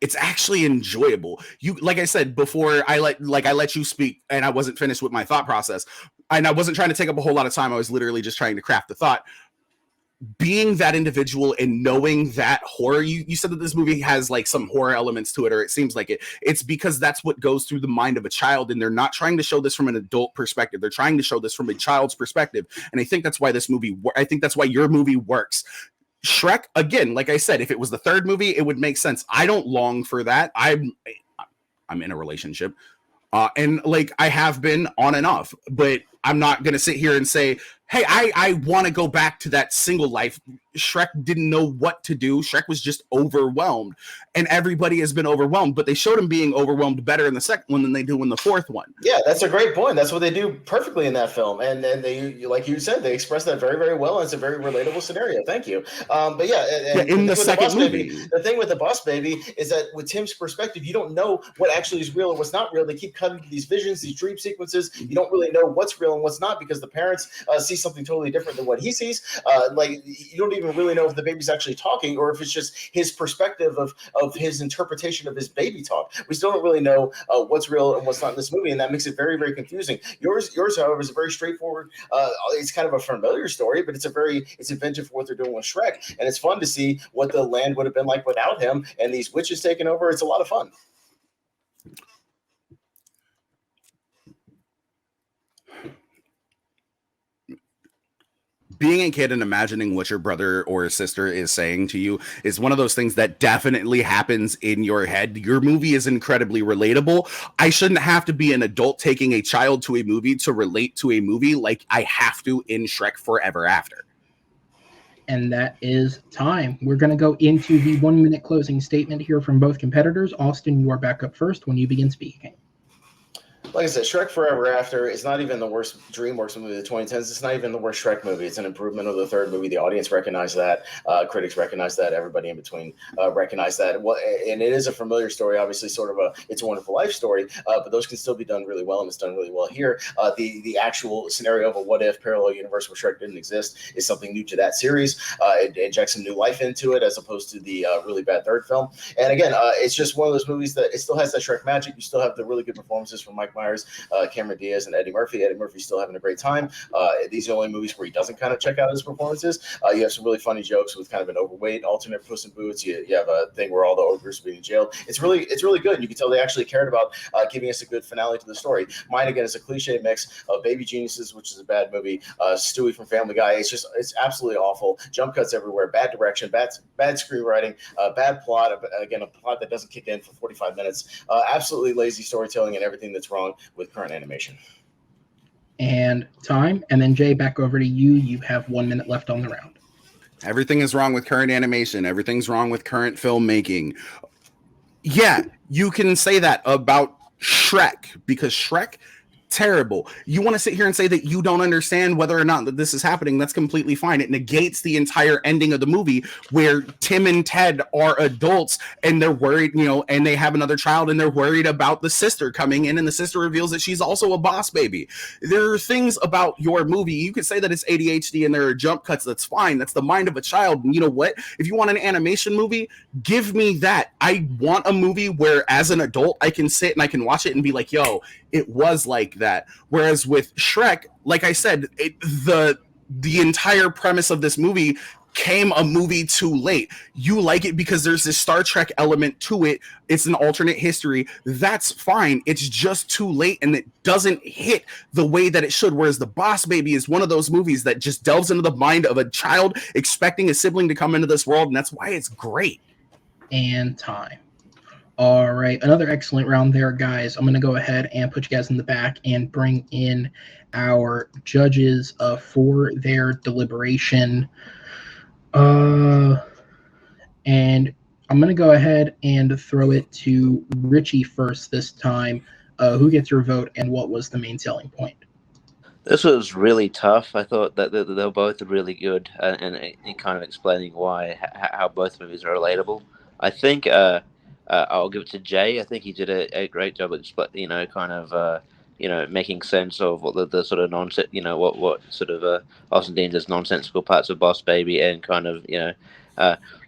it's actually enjoyable. You, like I said before, I let you speak, and I wasn't finished with my thought process, and I wasn't trying to take up a whole lot of time. I was literally just trying to craft the thought. Being that individual and knowing that horror, you said that this movie has like some horror elements to it, or it seems like it. It's because that's what goes through the mind of a child, and they're not trying to show this from an adult perspective. They're trying to show this from a child's perspective, and I think that's why that's why your movie works. Shrek, again, like I said, if it was the third movie, it would make sense. I don't long for that. I'm in a relationship, and like I have been on and off, but I'm not gonna sit here and say, hey, I want to go back to that single life. Shrek didn't know what to do. Shrek was just overwhelmed, and everybody has been overwhelmed, but they showed him being overwhelmed better in the second one than they do in the fourth one. Yeah, that's a great point. That's what they do perfectly in that film. And they, like you said, they express that very, very well. And it's a very relatable scenario. Thank you. But in the second movie, the thing with the Boss Baby is that with Tim's perspective, you don't know what actually is real and what's not real. They keep cutting to these visions, these dream sequences. You don't really know what's real and what's not because the parents see something totally different than what he sees. Like you don't even really know if the baby's actually talking or if it's just his perspective of his interpretation of his baby talk. We still don't really know what's real and what's not in this movie, and that makes it very, very confusing. Yours, however, is a very straightforward. It's kind of a familiar story, but it's inventive for what they're doing with Shrek, and it's fun to see what the land would have been like without him and these witches taking over. It's a lot of fun. Being a kid and imagining what your brother or sister is saying to you is one of those things that definitely happens in your head. Your movie is incredibly relatable. I shouldn't have to be an adult taking a child to a movie to relate to a movie like I have to in Shrek Forever After. And that is time. We're going to go into the 1 minute closing statement here from both competitors. Austin, you are back up first when you begin speaking. like I said, Shrek Forever After is not even the worst DreamWorks movie of the 2010s. It's not even the worst Shrek movie. It's an improvement of the third movie. The audience recognized that. Critics recognize that. Everybody in between recognize that. And it is a familiar story, obviously, sort of a It's a Wonderful Life story, but those can still be done really well, and it's done really well here. The actual scenario of a what-if parallel universe where Shrek didn't exist is something new to that series. It injects some new life into it as opposed to the really bad third film. And again, it's just one of those movies that it still has that Shrek magic. You still have the really good performances from Mike Myers, Cameron Diaz, and Eddie Murphy. Eddie Murphy's still having a great time. These are the only movies where he doesn't kind of check out his performances. You have some really funny jokes with kind of an overweight alternate Puss in Boots. You have a thing where all the ogres are being jailed. It's really good. You can tell they actually cared about giving us a good finale to the story. Mine, again, is a cliche mix of Baby Geniuses, which is a bad movie, Stewie from Family Guy. It's absolutely awful. Jump cuts everywhere, bad direction, bad screenwriting, bad plot. Again, a plot that doesn't kick in for 45 minutes. Absolutely lazy storytelling and everything that's wrong with current animation. And time. And then Jay, back over to you. You have 1 minute left on the round. Everything is wrong with current animation. Everything's wrong with current filmmaking. Yeah, you can say that about Shrek, because Shrek, terrible. You want to sit here and say that you don't understand whether or not that this is happening. That's completely fine. It negates the entire ending of the movie where Tim and Ted are adults and they're worried, and they have another child and they're worried about the sister coming in, and the sister reveals that she's also a boss baby. There are things about your movie. You could say that it's ADHD and there are jump cuts. That's fine. That's the mind of a child. And you know what? If you want an animation movie, give me that. I want a movie where as an adult, I can sit and I can watch it and be like, yo, it was like that. Whereas with Shrek, like I said, the entire premise of this movie came a movie too late. You like it because there's this Star Trek element to it. It's an alternate history. That's fine. It's just too late and it doesn't hit the way that it should. Whereas The Boss Baby is one of those movies that just delves into the mind of a child expecting a sibling to come into this world, and that's why it's great. And time. All right, another excellent round there, guys. I'm going to go ahead and put you guys in the back and bring in our judges for their deliberation. And I'm going to go ahead and throw it to Richie first this time. Who gets your vote, and what was the main selling point? This was really tough. I thought that they were both really good, and kind of explaining how both movies are relatable. I think I'll give it to Jay. I think he did a great job at making sense of what the sort of nonsense, what sort of Austin deems as nonsensical parts of Boss Baby, and kind of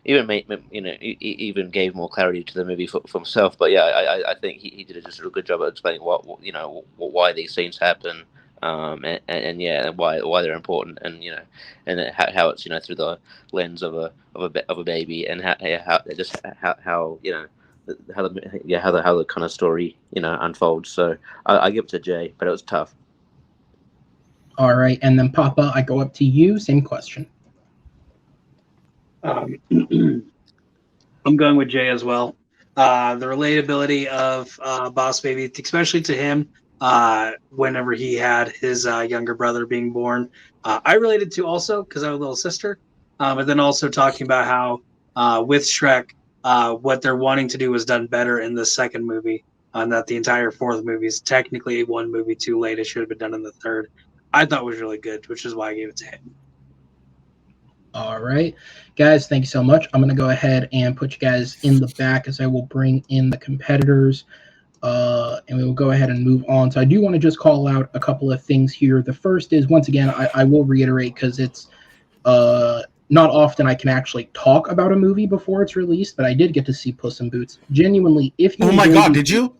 even gave more clarity to the movie for himself. But yeah, I think he did a good job at explaining why these scenes happen. And why they're important, and how it's through the lens of a baby, and how the kind of story unfolds. So I give it to Jay, but it was tough. All right, and then Papa, I go up to you. Same question. I'm going with Jay as well. The relatability of Boss Baby, especially to him. Whenever he had his younger brother being born, I related to also because I have a little sister. But then also talking about how with Shrek, what they're wanting to do was done better in the second movie, and that the entire fourth movie is technically one movie too late. It should have been done in the third. I thought was really good, which is why I gave it to him. All right, guys, thank you so much. I'm going to go ahead and put you guys in the back as I will bring in the competitors. And we will go ahead and move on. So I do want to just call out a couple of things here. The first is, once again, I will reiterate, because it's not often I can actually talk about a movie before it's released, but I did get to see Puss in Boots. Genuinely, if you... Oh my God, did you?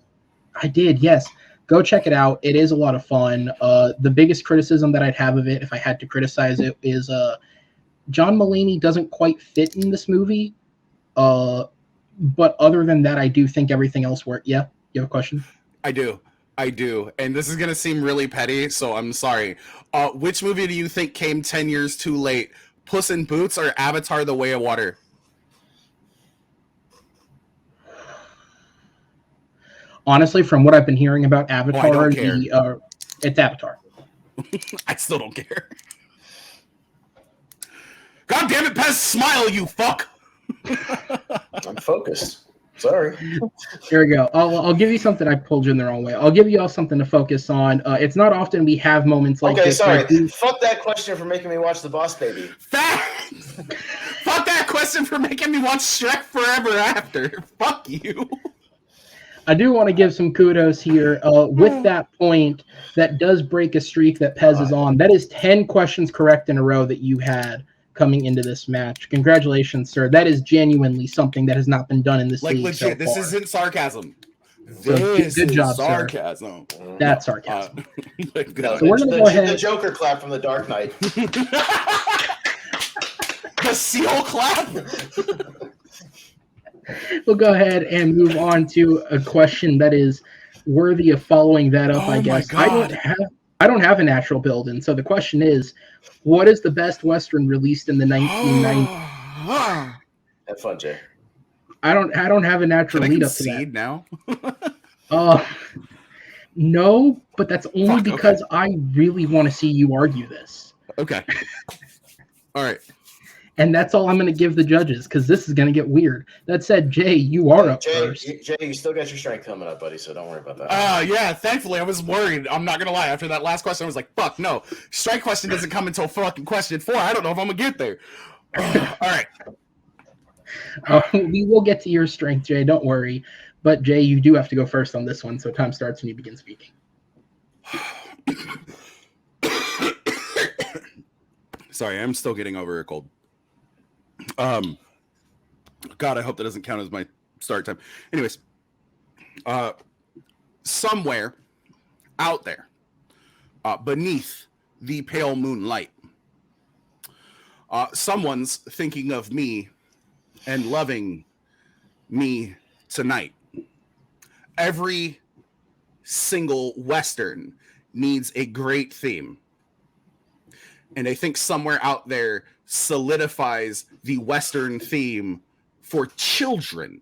I did, yes. Go check it out. It is a lot of fun. The biggest criticism that I'd have of it, if I had to criticize it, is John Mulaney doesn't quite fit in this movie. But other than that, I do think everything else worked. Yeah? You have a question? I do. And this is going to seem really petty, so I'm sorry. Which movie do you think came 10 years too late? Puss in Boots or Avatar: The Way of Water? Honestly, from what I've been hearing about Avatar, I don't care. It's Avatar. I still don't care. God damn it, Pez, smile, you fuck! I'm focused. Sorry. Here we go. I'll give you something. I pulled you in the wrong way. I'll give you all something to focus on. It's not often we have moments like Okay, this. sorry. Fuck that question for making me watch The Boss Baby. Fuck that question for making me watch Shrek Forever After. Fuck you. I do want to give some kudos here. With that point, that does break a streak that Pez is on. That is 10 questions correct in a row that you had coming into this match. Congratulations, sir. That is genuinely something that has not been done in this league legit, so far. this isn't sarcasm. So This good is job, sarcasm. Sir. That's sarcasm. No, so we're going to go ahead. The Joker clap from The Dark Knight. The seal clap. We'll go ahead and move on to a question that is worthy of following that up, I guess. I don't have a natural build, and so the question is, what is the best Western released in the 1990s? Have fun, Jay. I don't have a natural lead up to that. Now? No, but that's only because I really want to see you argue this. Okay. All right. And that's all I'm going to give the judges, because this is going to get weird. That said, Jay, you are up first. Jay, you still got your strength coming up, buddy, so don't worry about that. Yeah, thankfully, I was worried. I'm not going to lie. After that last question, I was like, fuck, no. Strike question doesn't come until fucking question 4. I don't know if I'm going to get there. All right. We will get to your strength, Jay. Don't worry. But, Jay, you do have to go first on this one, so time starts when you begin speaking. Sorry, I'm still getting over a cold. God, I hope that doesn't count as my start time. Anyways, somewhere out there, beneath the pale moonlight, someone's thinking of me and loving me tonight. Every single Western needs a great theme. And I think somewhere out there solidifies the Western theme for children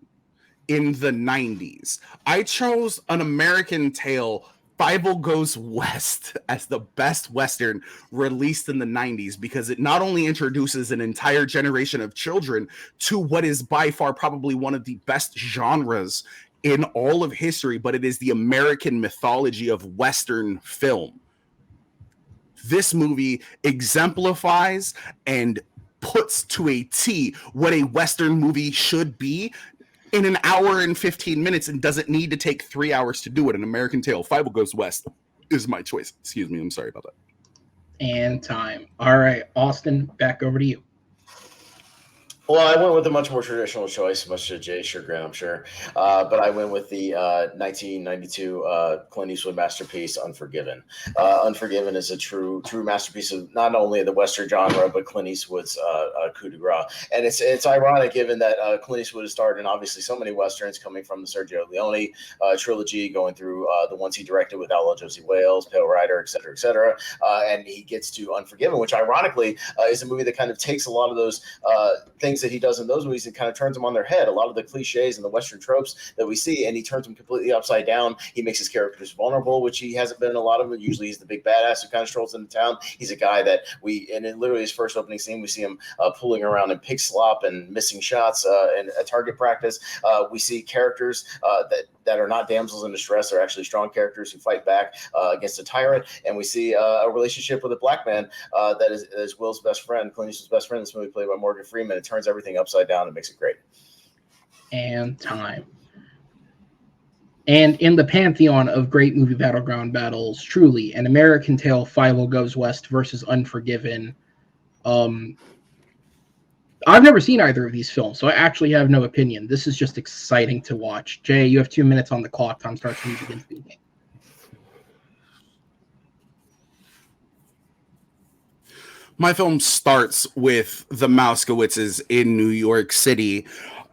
in the 90s. I chose An American Tail, Fievel Goes West as the best Western released in the 90s because it not only introduces an entire generation of children to what is by far probably one of the best genres in all of history, but it is the American mythology of Western film. This movie exemplifies and puts to a T what a Western movie should be in an hour and 15 minutes and doesn't need to take 3 hours to do it. An American Tail, Fievel Goes West is my choice. Excuse me. I'm sorry about that. And time. All right, Austin, back over to you. Well, I went with a much more traditional choice, much to Jay's chagrin, I'm sure. But I went with the 1992 Clint Eastwood masterpiece, Unforgiven. Unforgiven is a true masterpiece of not only the Western genre, but Clint Eastwood's coup de grace. And it's ironic, given that Clint Eastwood has starred in obviously so many Westerns, coming from the Sergio Leone trilogy, going through the ones he directed with Outlaw Josie Wales, Pale Rider, et cetera, et cetera. And he gets to Unforgiven, which ironically is a movie that kind of takes a lot of those things that he does in those movies and kind of turns them on their head. A lot of the cliches and the Western tropes that we see, and he turns them completely upside down. He makes his characters vulnerable, which he hasn't been in a lot of them. Usually he's the big badass who kind of strolls into town. He's a guy that and in literally his first opening scene, we see him pulling around in pig slop and missing shots in a target practice. We see characters that are not damsels in distress, are actually strong characters who fight back against a tyrant. And we see a relationship with a black man that is Will's best friend, Clint Eastwood's best friend in this movie, played by Morgan Freeman. It turns everything upside down and makes it great. And time. And in the pantheon of great movie battleground battles, truly, An American Tail, Fievel Goes West versus Unforgiven. I've never seen either of these films, so I actually have no opinion. This is just exciting to watch. Jay, you have 2 minutes on the clock. Time starts when you begin speaking. My film starts with the Mouskowitzes in New York City.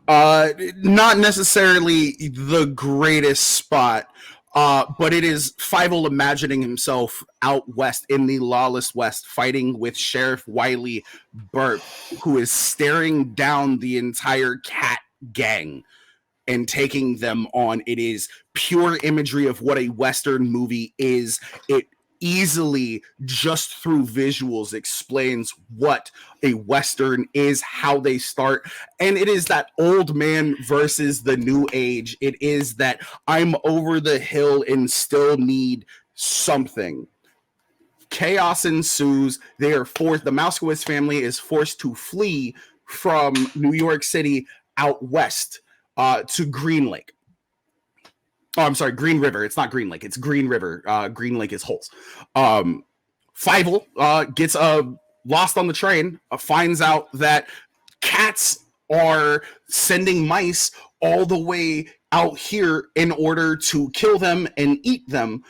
Not necessarily the greatest spot, but it is Fievel imagining himself out west in the lawless west, fighting with Sheriff Wiley Burt, who is staring down the entire cat gang and taking them on. It is pure imagery of what a Western movie is. It easily, just through visuals, explains what a Western is, how they start. And it is that old man versus the new age. It is that I'm over the hill and still need something. Chaos ensues. They are forced, the Moskowitz family is forced to flee from New York City out west to Green Lake. Oh, I'm sorry, Green River. It's not Green Lake. It's Green River. Green Lake is Holes. Fievel gets lost on the train, finds out that cats are sending mice all the way out here in order to kill them and eat them.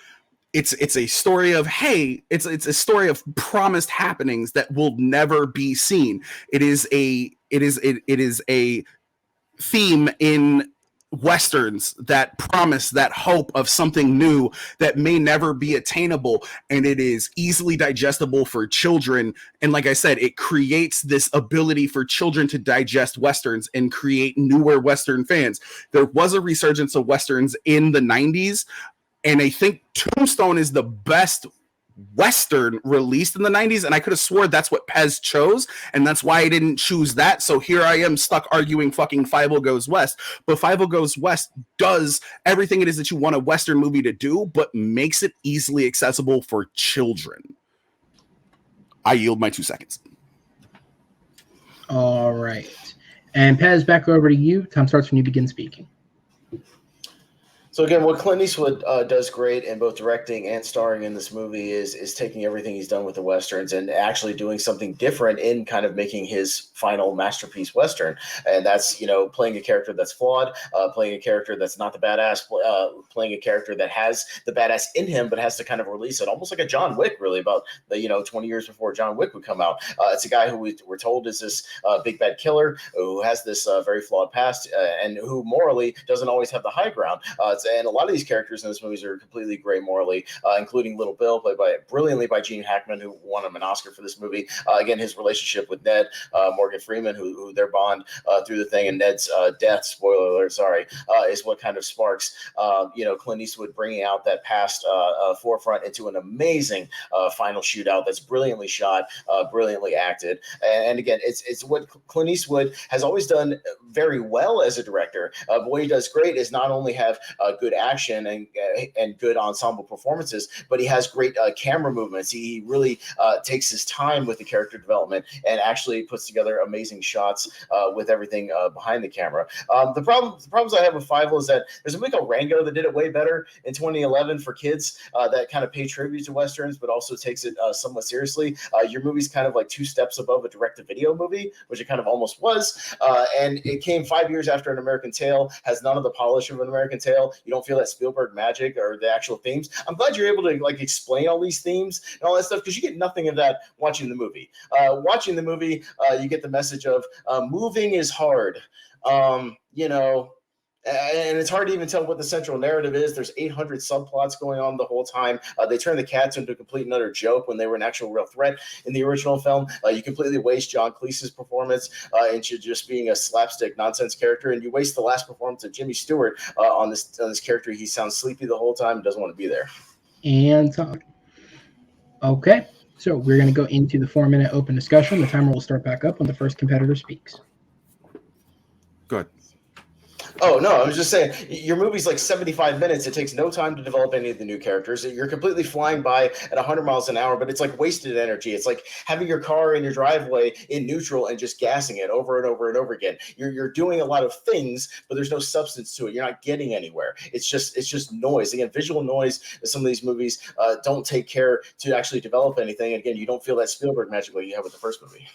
It's a story of, hey, it's a story of promised happenings that will never be seen. It is a theme in Westerns that promise that hope of something new that may never be attainable, and it is easily digestible for children. And like I said, it creates this ability for children to digest Westerns and create newer Western fans. There was a resurgence of Westerns in the 90s, and I think Tombstone is the best Western released in the 90s, and I could have swore that's what Pez chose, and that's why I didn't choose that. So here I am stuck arguing fucking Fievel Goes West. But Fievel Goes West does everything it is that you want a Western movie to do, but makes it easily accessible for children. I yield my 2 seconds. All right. And Pez, back over to you. Time starts when you begin speaking. So again, what Clint Eastwood does great in both directing and starring in this movie is taking everything he's done with the Westerns and actually doing something different in kind of making his final masterpiece Western. And that's, playing a character that's flawed, playing a character that's not the badass, playing a character that has the badass in him, but has to kind of release it, almost like a John Wick, really, about 20 years before John Wick would come out. It's a guy who we're told is this big bad killer who has this very flawed past and who morally doesn't always have the high ground. And a lot of these characters in this movie are completely gray morally, including Little Bill, played brilliantly by Gene Hackman, who won him an Oscar for this movie. Again, his relationship with Ned, Morgan Freeman, who their bond through the thing, and Ned's death, spoiler alert, sorry, is what kind of sparks, Clint Eastwood bringing out that past forefront into an amazing final shootout that's brilliantly shot, brilliantly acted. And again, it's what Clint Eastwood has always done very well as a director. But what he does great is not only have good action and good ensemble performances, but he has great camera movements. He really takes his time with the character development and actually puts together amazing shots with everything behind the camera. The problems I have with Fievel is that there's a movie called Rango that did it way better in 2011 for kids that kind of pay tribute to Westerns, but also takes it somewhat seriously. Your movie's kind of like 2 steps above a direct-to-video movie, which it kind of almost was. And it came 5 years after An American Tail, has none of the polish of An American Tail. You don't feel that Spielberg magic or the actual themes. I'm glad you're able to explain all these themes and all that stuff, because you get nothing of that watching the movie. Watching the movie, you get the message of moving is hard. And it's hard to even tell what the central narrative is. There's 800 subplots going on the whole time. They turn the cats into a complete and utter joke when they were an actual real threat in the original film. You completely waste John Cleese's performance into just being a slapstick nonsense character, and you waste the last performance of Jimmy Stewart on this character. He sounds sleepy the whole time, doesn't want to be there. And talk. Okay, so we're going to go into the 4-minute open discussion. The timer will start back up when the first competitor speaks. Good. Oh, no, I was just saying, your movie's like 75 minutes. It takes no time to develop any of the new characters. You're completely flying by at 100 miles an hour, but it's like wasted energy. It's like having your car in your driveway in neutral and just gassing it over and over and over again. You're doing a lot of things, but there's no substance to it. You're not getting anywhere. It's just noise. Again, visual noise. Some of these movies don't take care to actually develop anything. Again, you don't feel that Spielberg magic like you have with the first movie.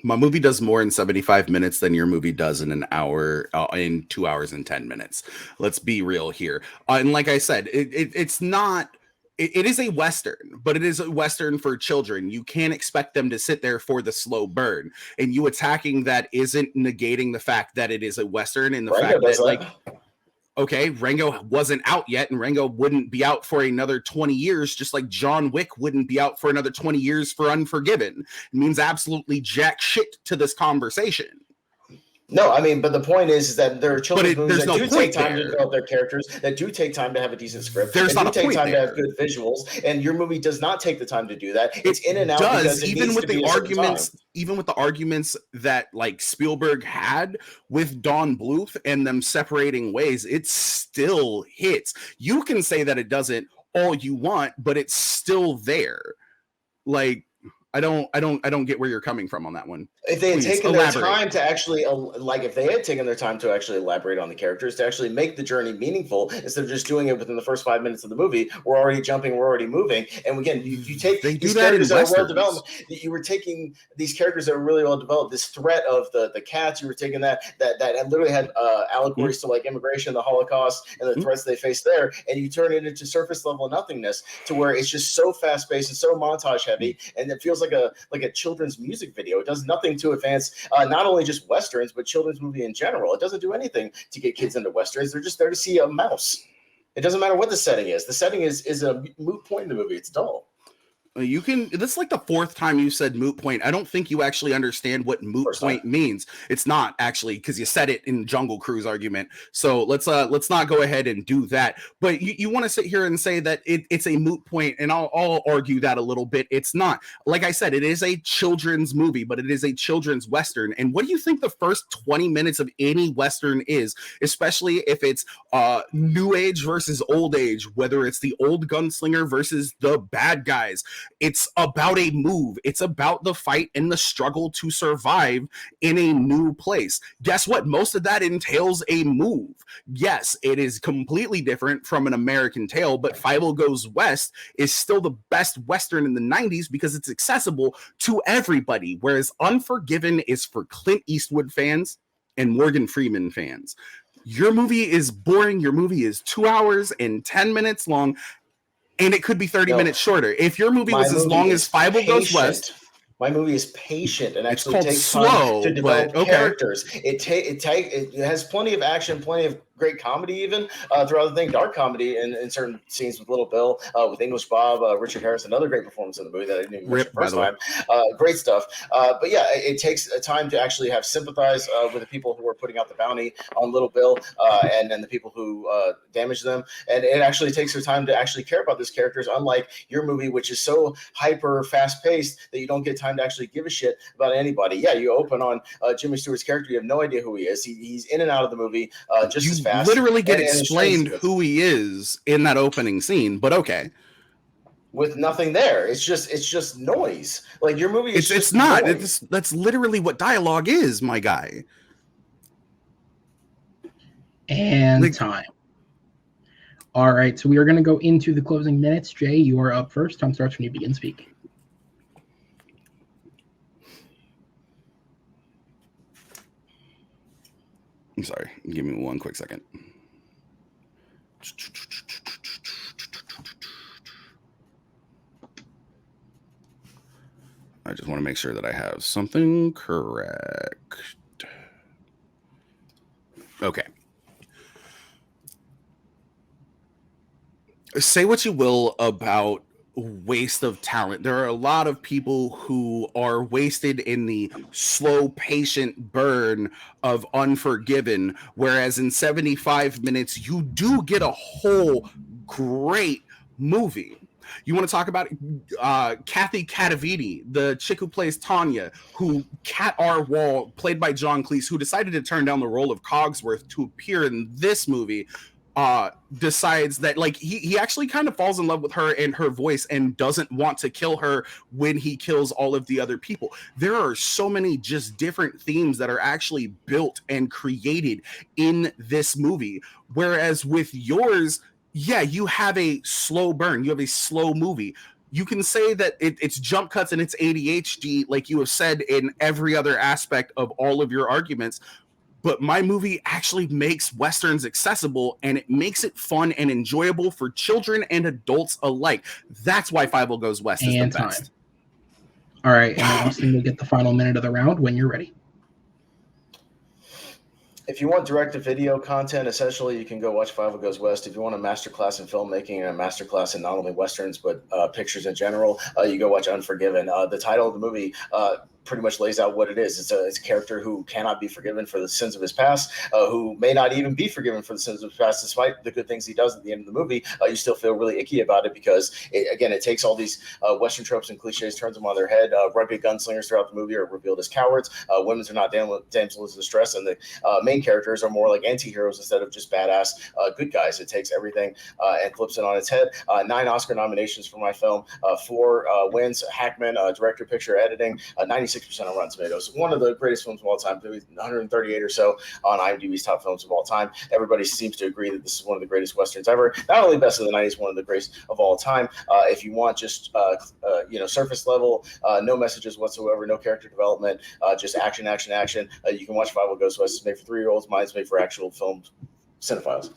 My movie does more in 75 minutes than your movie does in an hour, in 2 hours and 10 minutes. Let's be real here. And like I said, it's not, it is a Western, but it is a Western for children. You can't expect them to sit there for the slow burn. And you attacking that isn't negating the fact that it is a Western and the fact that okay, Rango wasn't out yet, and Rango wouldn't be out for another 20 years, just like John Wick wouldn't be out for another 20 years for Unforgiven. It means absolutely jack shit to this conversation. No, I mean, but the point is that there are children's movies there's that no do take point time to there. develop their characters, that do take time to have a decent script, There's that not do a take point time to have there. good visuals, and your movie does not take the time to do that. It's in and out does, because it even needs with to be the a certain time. arguments, even with the arguments that like Spielberg had with Don Bluth and them separating ways, it still hits. You can say that it doesn't all you want, but it's still there. Like, I don't get where you're coming from on that one. If they had Please, taken elaborate. their time to actually, like, if they had taken their time to actually elaborate on the characters, to actually make the journey meaningful, instead of just doing it within the first 5 minutes of the movie, we're already jumping, we're already moving. And again, you take They do these that in characters that are well Westerns. developed. You were taking these characters that were really well developed. This threat of the cats, you were taking that literally had allegories to like immigration, the Holocaust, and the threats they faced there, and you turn it into surface level nothingness to where it's just so fast paced and so montage heavy, and it feels like a children's music video. It does nothing to advance not only just Westerns, but children's movie in general. It doesn't do anything to get kids into Westerns. They're just there to see a mouse. It doesn't matter what the setting is. The setting is a moot point in the movie. It's dull. You can. This is like the fourth time you said moot point. I don't think you actually understand what moot point means. It's not actually, because you said it in Jungle Cruise argument. So let's not go ahead and do that. But you want to sit here and say that it's a moot point, and I'll argue that a little bit. It's not. Like I said, it is a children's movie, but it is a children's Western. And what do you think the first 20 minutes of any Western is, especially if it's new age versus old age, whether it's the old gunslinger versus the bad guys? It's about a move. It's about the fight and the struggle to survive in a new place. Guess what? Most of that entails a move. Yes, it is completely different from an American Tale, but Fievel Goes West is still the best Western in the 90s because it's accessible to everybody, whereas Unforgiven is for Clint Eastwood fans and Morgan Freeman fans. Your movie is boring. Your movie is 2 hours and 10 minutes long. And it could be 30 minutes shorter. If your movie was as long as Fievel Goes West. My movie is patient and actually takes slow, time to develop okay. characters. It has plenty of action, plenty of great comedy even throughout the thing, dark comedy in certain scenes with Little Bill, with English Bob, Richard Harris, another great performance in the movie that I didn't even mention the first time. Great stuff. But yeah, it takes time to actually have sympathize with the people who are putting out the bounty on Little Bill and the people who damage them. And it actually takes their time to actually care about these characters, unlike your movie, which is so hyper fast paced that you don't get time to actually give a shit about anybody. Yeah, you open on Jimmy Stewart's character, you have no idea who he is. He's in and out of the movie just as fast. Literally get explained who he is in that opening scene, but okay. With nothing there, it's just noise. Like your movie is it's not. That's literally what dialogue is, my guy. And time. All right, so we are going to go into the closing minutes. Jay, you are up first. Time starts when you begin speaking. I'm sorry. Give me one quick second. I just want to make sure that I have something correct. Okay. Say what you will about waste of talent. There are a lot of people who are wasted in the slow, patient burn of Unforgiven, whereas in 75 minutes, you do get a whole great movie. You want to talk about Kathy Cataviti, the chick who plays Tanya, who Kat R. Wall, played by John Cleese, who decided to turn down the role of Cogsworth to appear in this movie, decides that like he actually kind of falls in love with her and her voice and doesn't want to kill her when he kills all of the other people. There are so many just different themes that are actually built and created in this movie. Whereas with yours, yeah, you have a slow burn. You have a slow movie. You can say that it's jump cuts and it's ADHD, like you have said in every other aspect of all of your arguments. But my movie actually makes Westerns accessible, and it makes it fun and enjoyable for children and adults alike. That's why Fievel Goes West is the best. All right, and Austin will get the final minute of the round when you're ready. If you want direct-to-video content, essentially, you can go watch Fievel Goes West. If you want a masterclass in filmmaking and a masterclass in not only Westerns, but pictures in general, you go watch Unforgiven. The title of the movie pretty much lays out what it is. It's a character who cannot be forgiven for the sins of his past, who may not even be forgiven for the sins of his past, despite the good things he does at the end of the movie. You still feel really icky about it because, it takes all these Western tropes and cliches, turns them on their head. Rugged gunslingers throughout the movie are revealed as cowards. Women are not damsels in distress, and the main characters are more like anti-heroes instead of just badass good guys. It takes everything and flips it on its head. 9 Oscar nominations for my film, 4 wins. Hackman, director, picture, editing, 96% on Rotten Tomatoes. One of the greatest films of all time, 138 or so on IMDb's top films of all time. Everybody seems to agree that this is one of the greatest Westerns ever. Not only best of the 90s, one of the greatest of all time. If you want just surface level, no messages whatsoever, no character development, just action, you can watch Five Goes West. It's made for 3-year-olds. Mine's made for actual film cinephiles.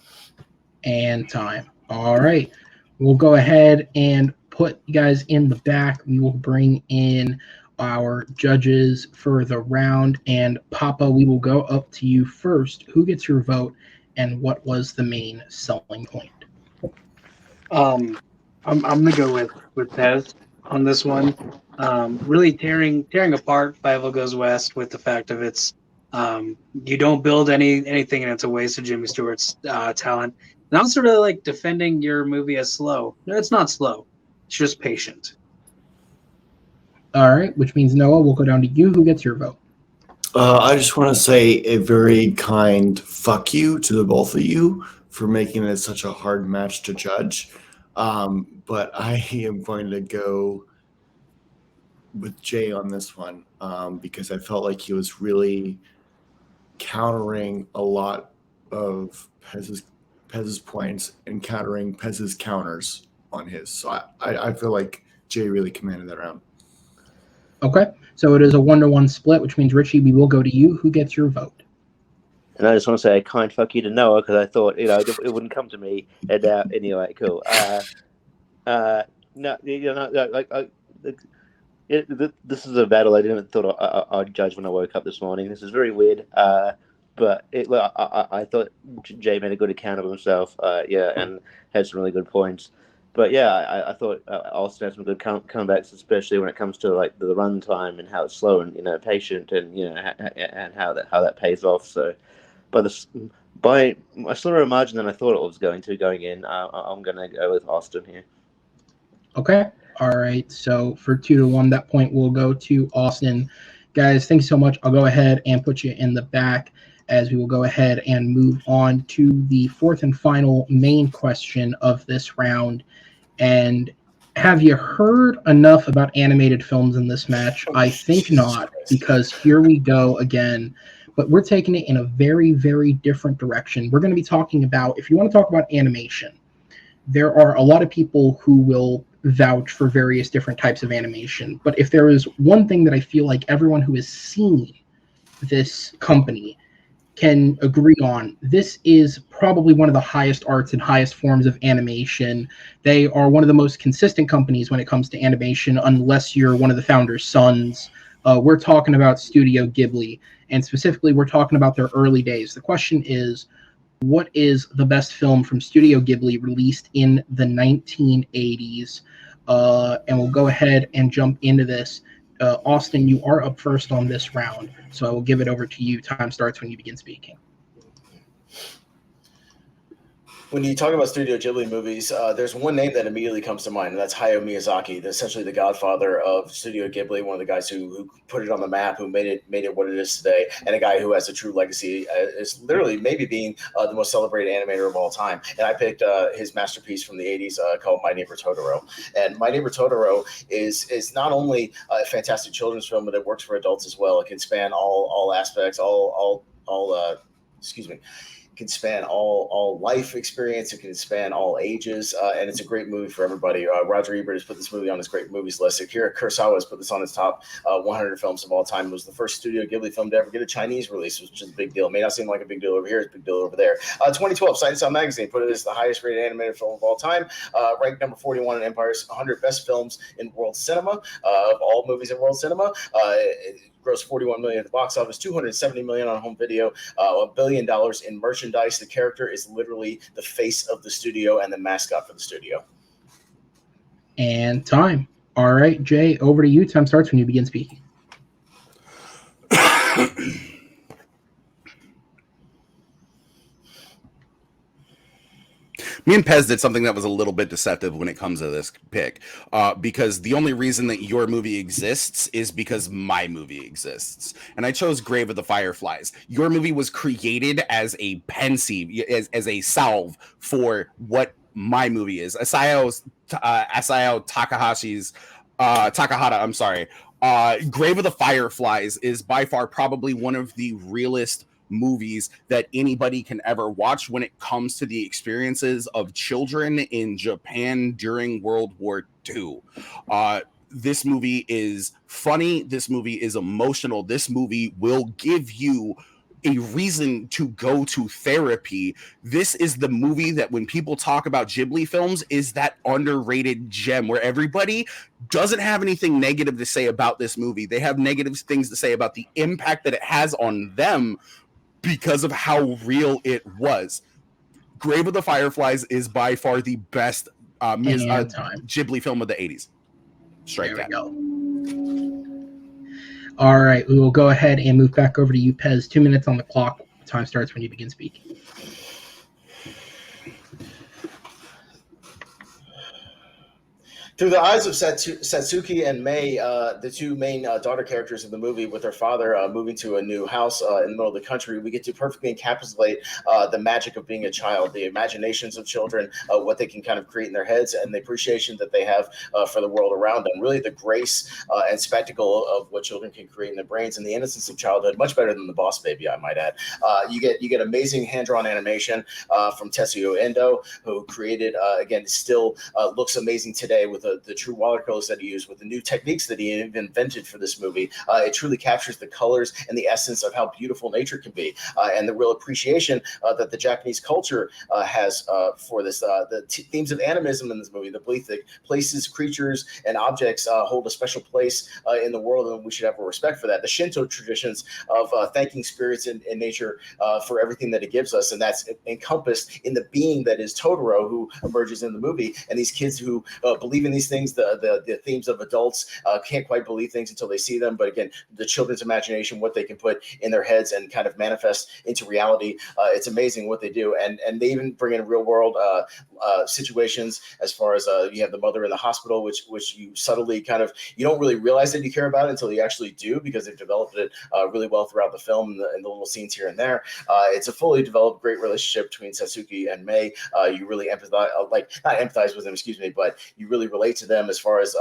And time. All right. We'll go ahead and put you guys in the back. We will bring in our judges for the round. And Papa, we will go up to you first. Who gets your vote, and what was the main selling point? I'm gonna go with Pez on this one. Really tearing apart Five Goes West with the fact of its you don't build anything, and it's a waste of Jimmy Stewart's talent. And I also really like defending your movie as slow. No, it's not slow. It's just patient. All right, which means Noah, we'll go down to you. Who gets your vote? I just want to say a very kind fuck you to the both of you for making it such a hard match to judge. But I am going to go with Jay on this one because I felt like he was really countering a lot of Pez's points and countering Pez's counters on his. So I feel like Jay really commanded that round. Okay, so it is a 1-1 split, which means, Richie, we will go to you. Who gets your vote? And I just want to say a kind fuck you to Noah because I thought it wouldn't come to me. And anyway, cool. This is a battle I didn't thought I'd judge when I woke up this morning. This is very weird. But I thought Jay made a good account of himself. And had some really good points. But yeah, I thought Austin had some good comebacks, especially when it comes to like the run time and how it's slow and patient and and how that pays off. So, by a slower margin than I thought it was going in, I'm going to go with Austin here. Okay. All right. So for 2-1, that point will go to Austin. Guys, thanks so much. I'll go ahead and put you in the back as we will go ahead and move on to the fourth and final main question of this round. And have you heard enough about animated films in this match? I think not, because here we go again. But we're taking it in a very, very different direction. We're going to be talking about, if you want to talk about animation, there are a lot of people who will vouch for various different types of animation. But if there is one thing that I feel like everyone who has seen this company can agree on, this is probably one of the highest arts and highest forms of animation. They are one of the most consistent companies when it comes to animation, unless you're one of the founders' sons. We're talking about Studio Ghibli, and specifically we're talking about their early days. The question is, what is the best film from Studio Ghibli released in the 1980s? And we'll go ahead and jump into this. Austin, you are up first on this round, so I will give it over to you. Time starts when you begin speaking. When you talk about Studio Ghibli movies, there's one name that immediately comes to mind, and that's Hayao Miyazaki, essentially the godfather of Studio Ghibli, one of the guys who put it on the map, who made it what it is today, and a guy who has a true legacy, is literally maybe being the most celebrated animator of all time. And I picked his masterpiece from the 80s called My Neighbor Totoro. And My Neighbor Totoro is not only a fantastic children's film, but it works for adults as well. It can span all aspects, It can span all life experience. It can span all ages, and it's a great movie for everybody. Roger Ebert has put this movie on his great movies list. Akira Kurosawa has put this on his top 100 films of all time. It was the first Studio Ghibli film to ever get a Chinese release, which is a big deal. It may not seem like a big deal over here. It's a big deal over there. 2012, Sight and Sound Magazine put it as the highest rated animated film of all time, ranked number 41 in Empire's 100 best films in world cinema, of all movies in world cinema. Grossed $41 million at the box office, $270 million on home video, $1 billion in merchandise. The character is literally the face of the studio and the mascot for the studio. And time. All right, Jay, over to you. Time starts when you begin speaking. Me and Pez did something that was a little bit deceptive when it comes to this pick, because the only reason that your movie exists is because my movie exists, and I chose Grave of the Fireflies. Your movie was created as a pensive, as a salve for what my movie is. Asao Takahata's, Takahata. I'm sorry. Grave of the Fireflies is by far probably one of the realest movies that anybody can ever watch when it comes to the experiences of children in Japan during World War II. This movie is funny. This movie is emotional. This movie will give you a reason to go to therapy. This is the movie that when people talk about Ghibli films is that underrated gem where everybody doesn't have anything negative to say about this movie. They have negative things to say about the impact that it has on them because of how real it was. Grave of the Fireflies is by far the best Ghibli film of the 80s. Strike that. There we go. All right, we will go ahead and move back over to you, Pez. 2 minutes on the clock. Time starts when you begin speaking. Through the eyes of Satsuki and Mei, the two main daughter characters of the movie, with their father moving to a new house in the middle of the country, we get to perfectly encapsulate the magic of being a child, the imaginations of children, what they can kind of create in their heads, and the appreciation that they have for the world around them. Really, the grace and spectacle of what children can create in their brains, and the innocence of childhood, much better than the Boss Baby, I might add. You get amazing hand-drawn animation from Tetsuya Endo, who created, again, still looks amazing today with the true watercolors that he used, with the new techniques that he invented for this movie. It truly captures the colors and the essence of how beautiful nature can be, and the real appreciation that the Japanese culture has for this. The themes of animism in this movie, the belief that places, creatures, and objects hold a special place in the world, and we should have a respect for that. The Shinto traditions of thanking spirits in nature for everything that it gives us, and that's encompassed in the being that is Totoro, who emerges in the movie, and these kids who believe in these things. The themes of adults can't quite believe things until they see them, but again, the children's imagination, what they can put in their heads and kind of manifest into reality, it's amazing what they do. And they even bring in real world situations, as far as you have the mother in the hospital, which you subtly kind of, you don't really realize that you care about it until you actually do, because they've developed it really well throughout the film and the little scenes here and there. It's a fully developed great relationship between Satsuki and Mei. You really empathize, not empathize with them, excuse me, but you really relate to them, as far as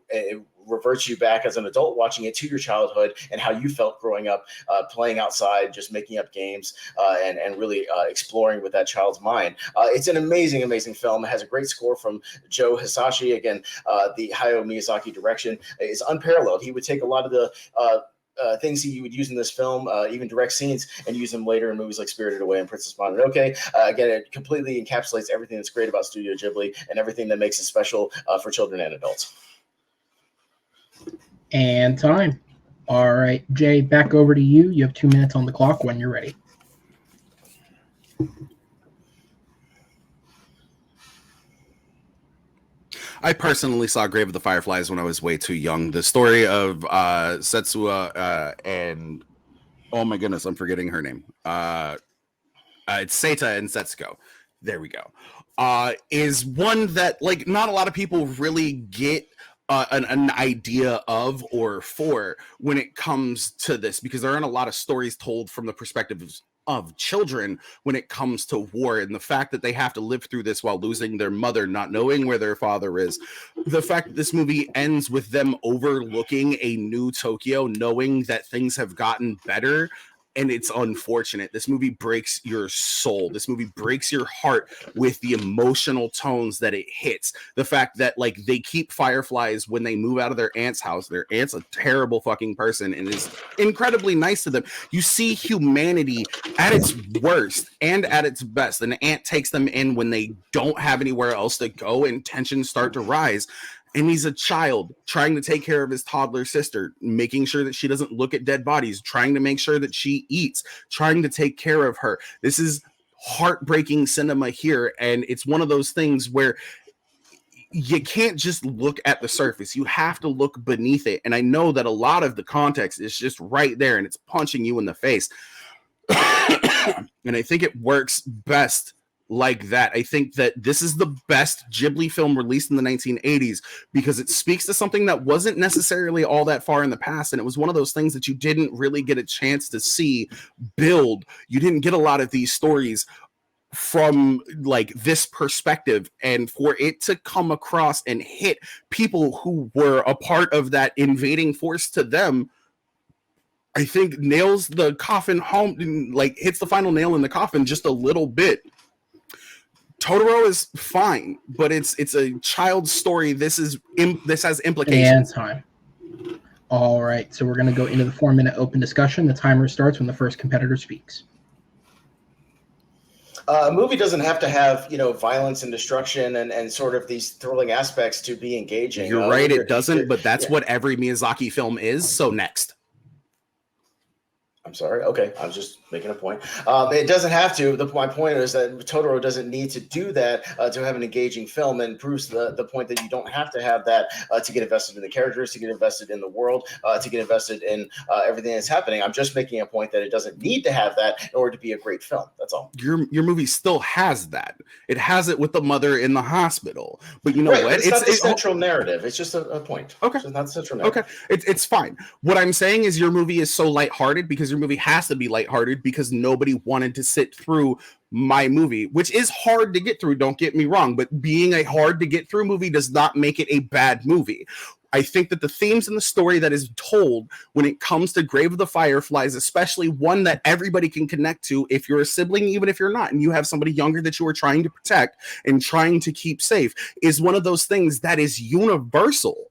it reverts you back as an adult watching it to your childhood and how you felt growing up, playing outside, just making up games, and really exploring with that child's mind. It's an amazing, amazing film. It has a great score from Joe Hisashi. Again, the Hayao Miyazaki direction is unparalleled. He would take a lot of the things that you would use in this film, even direct scenes, and use them later in movies like Spirited Away and Princess Mononoke. Again, it completely encapsulates everything that's great about Studio Ghibli and everything that makes it special for children and adults. And time. All right, Jay, back over to you. You have 2 minutes on the clock when you're ready. I personally saw Grave of the Fireflies when I was way too young. The story of Setsuya and, oh my goodness, I'm forgetting her name. It's Seita and Setsuko. There we go. Is one that, like, not a lot of people really get an idea of or for when it comes to this, because there aren't a lot of stories told from the perspective of children when it comes to war, and the fact that they have to live through this while losing their mother, not knowing where their father is. The fact that this movie ends with them overlooking a new Tokyo, knowing that things have gotten better. And it's unfortunate. This movie breaks your soul. This movie breaks your heart with the emotional tones that it hits. The fact that, like, they keep fireflies when they move out of their aunt's house. Their aunt's a terrible fucking person and is incredibly nice to them. You see humanity at its worst and at its best. An aunt takes them in when they don't have anywhere else to go and tensions start to rise. And he's a child trying to take care of his toddler sister, making sure that she doesn't look at dead bodies, trying to make sure that she eats, trying to take care of her. This is heartbreaking cinema here. And it's one of those things where you can't just look at the surface. You have to look beneath it. And I know that a lot of the context is just right there and it's punching you in the face. And I think it works best like that. I think that this is the best Ghibli film released in the 1980s because it speaks to something that wasn't necessarily all that far in the past. And it was one of those things that you didn't really get a chance to see build. You didn't get a lot of these stories from like this perspective, and for it to come across and hit people who were a part of that invading force to them, I think nails the coffin home, like hits the final nail in the coffin just a little bit. Totoro is fine, but it's a child's story. This has implications. And time. All right, so we're going to go into the 4-minute open discussion. The timer starts when the first competitor speaks. A movie doesn't have to have, violence and destruction and sort of these thrilling aspects to be engaging. You're right, it doesn't, but that's what every Miyazaki film is. So next. I'm sorry. Okay, I was just making a point. It doesn't have to. My point is that Totoro doesn't need to do that to have an engaging film, and proves the point that you don't have to have that to get invested in the characters, to get invested in the world, to get invested in everything that's happening. I'm just making a point that it doesn't need to have that in order to be a great film. That's all. Your movie still has that. It has it with the mother in the hospital. But you know what? It's not the central narrative. It's just a point. Okay. It's not the central narrative. Okay. It's fine. What I'm saying is your movie is so lighthearted because your movie has to be lighthearted because nobody wanted to sit through my movie, which is hard to get through, don't get me wrong, but being a hard to get through movie does not make it a bad movie. I think that the themes in the story that is told when it comes to Grave of the Fireflies, especially one that everybody can connect to, if you're a sibling, even if you're not, and you have somebody younger that you are trying to protect and trying to keep safe, is one of those things that is universal.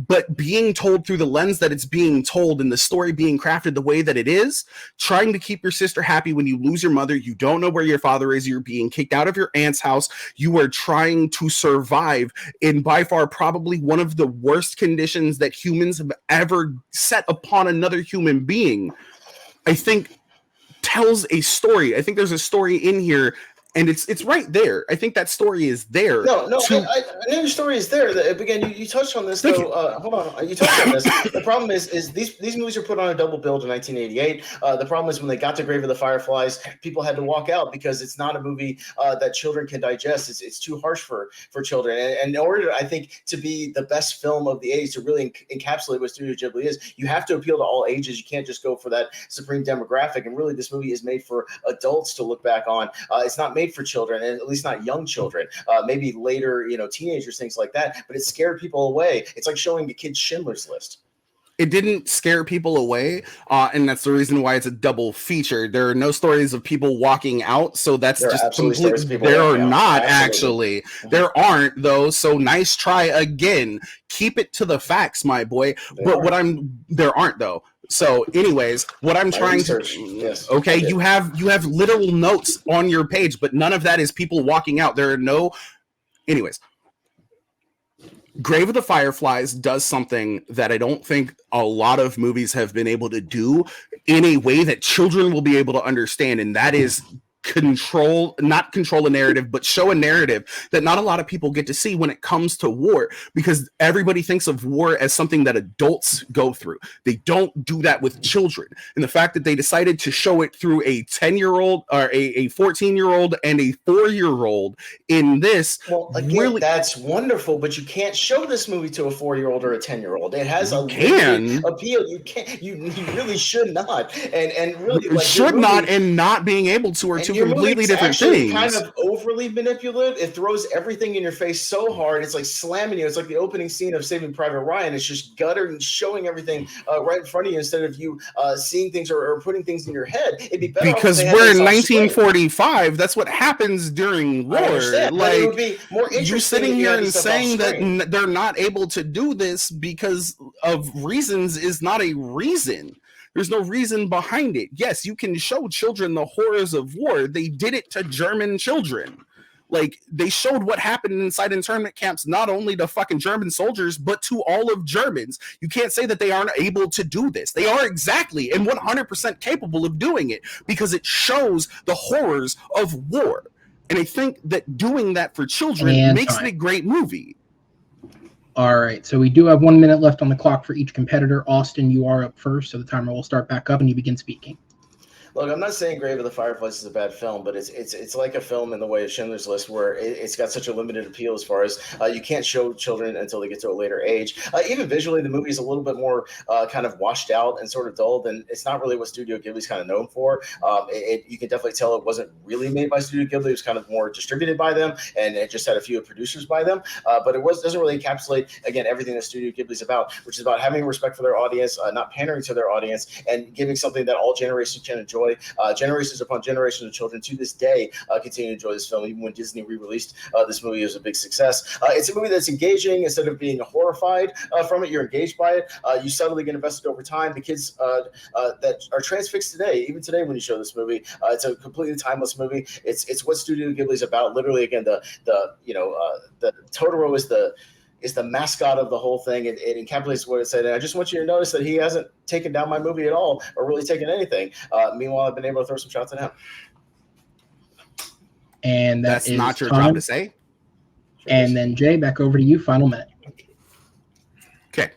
But being told through the lens that it's being told and the story being crafted the way that it is, trying to keep your sister happy when you lose your mother, you don't know where your father is, you're being kicked out of your aunt's house, you are trying to survive in by far probably one of the worst conditions that humans have ever set upon another human being, I think tells a story. I think there's a story in here. And it's right there. I think that story is there. No, I know your story is there. Again, you touched on this, though. Hold on. You touched on this. The problem is these movies are put on a double bill in 1988. The problem is when they got to Grave of the Fireflies, people had to walk out because it's not a movie that children can digest. It's too harsh for children. And in order, I think, to be the best film of the 80s, to really encapsulate what Studio Ghibli is, you have to appeal to all ages. You can't just go for that supreme demographic. And really, this movie is made for adults to look back on. It's not made for children, and at least not young children, maybe later, teenagers, things like that, but it scared people away. It's like showing a kid Schindler's List. It didn't scare people away, and that's the reason why it's a double feature. There are no stories of people walking out, so that's just complete. There are not actually. There aren't though. So nice try again. Keep it to the facts, my boy. There aren't though. So, anyways, what I'm trying to yes. Okay, you have literal notes on your page, but none of that is people walking out. There are no. Anyways, Grave of the Fireflies does something that I don't think a lot of movies have been able to do in a way that children will be able to understand, and that is not control a narrative, but show a narrative that not a lot of people get to see when it comes to war, because everybody thinks of war as something that adults go through. They don't do that with children. And the fact that they decided to show it through a 10-year-old or a 14-year-old and a 4-year-old in this, really, that's wonderful, but you can't show this movie to a 4-year-old or a 10-year-old. It has a appeal. You really should not. And really should not, and not being able to are two completely different things. Kind of overly manipulative. It throws everything in your face so hard. It's like slamming you. It's like the opening scene of Saving Private Ryan. It's just gutter and showing everything right in front of you instead of you seeing things or putting things in your head. It'd be better because we're in 1945. That's what happens during war. Like, it would be more interesting. You sitting here and saying that they're not able to do this because of reasons is not a reason. There's no reason behind it. Yes, you can show children the horrors of war. They did it to German children. Like, they showed what happened inside internment camps, not only to fucking German soldiers, but to all of Germans. You can't say that they aren't able to do this. They are exactly and 100% capable of doing it because it shows the horrors of war. And I think that doing that for children makes it a great movie. All right, so we do have 1 minute left on the clock for each competitor. Austin, you are up first, so the timer will start back up and you begin speaking. Look, I'm not saying Grave of the Fireflies is a bad film, but it's like a film in the way of Schindler's List, where it's got such a limited appeal as far as you can't show children until they get to a later age. Even visually, the movie is a little bit more kind of washed out and sort of dull, and it's not really what Studio Ghibli's kind of known for. You can definitely tell it wasn't really made by Studio Ghibli. It was kind of more distributed by them, and it just had a few producers by them. But doesn't really encapsulate, again, everything that Studio Ghibli's about, which is about having respect for their audience, not pandering to their audience, and giving something that all generations can enjoy. Generations upon generations of children to this day continue to enjoy this film. Even when Disney re-released this movie, it was a big success. It's a movie that's engaging. Instead of being horrified from it, you're engaged by it. You subtly get invested over time. The kids that are transfixed today, even today when you show this movie, it's a completely timeless movie. It's what Studio Ghibli's about. Literally, again, the Totoro is the mascot of the whole thing. It encapsulates what it said. And I just want you to notice that he hasn't taken down my movie at all, or really taken anything. Meanwhile, I've been able to throw some shots at him. And that's not your job to say. And then Jay, back over to you. Final minute. Okay.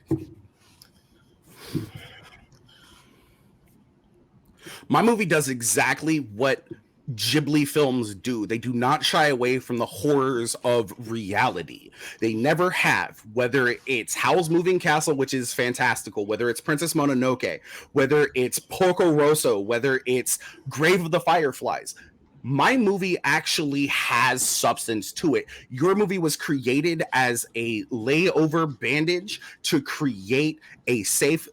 My movie does exactly what Ghibli films do. They do not shy away from the horrors of reality. They never have, whether it's Howl's Moving Castle, which is fantastical, whether it's Princess Mononoke, whether it's Porco Rosso, whether it's Grave of the Fireflies. My movie actually has substance to it. Your movie was created as a layover bandage to create a safe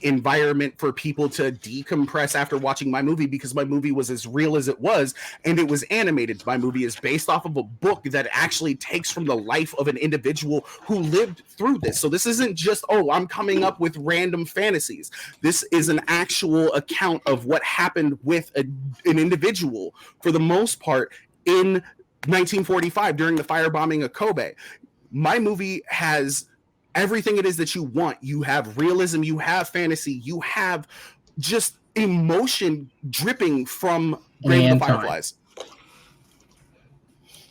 environment for people to decompress after watching my movie, because my movie was as real as it was, and it was animated. My movie is based off of a book that actually takes from the life of an individual who lived through this. So this isn't just, I'm coming up with random fantasies. This is an actual account of what happened with an individual, for the most part, in 1945 during the firebombing of Kobe. My movie has everything it is that you want. You have realism, you have fantasy, you have just emotion dripping from Grave of the Fireflies.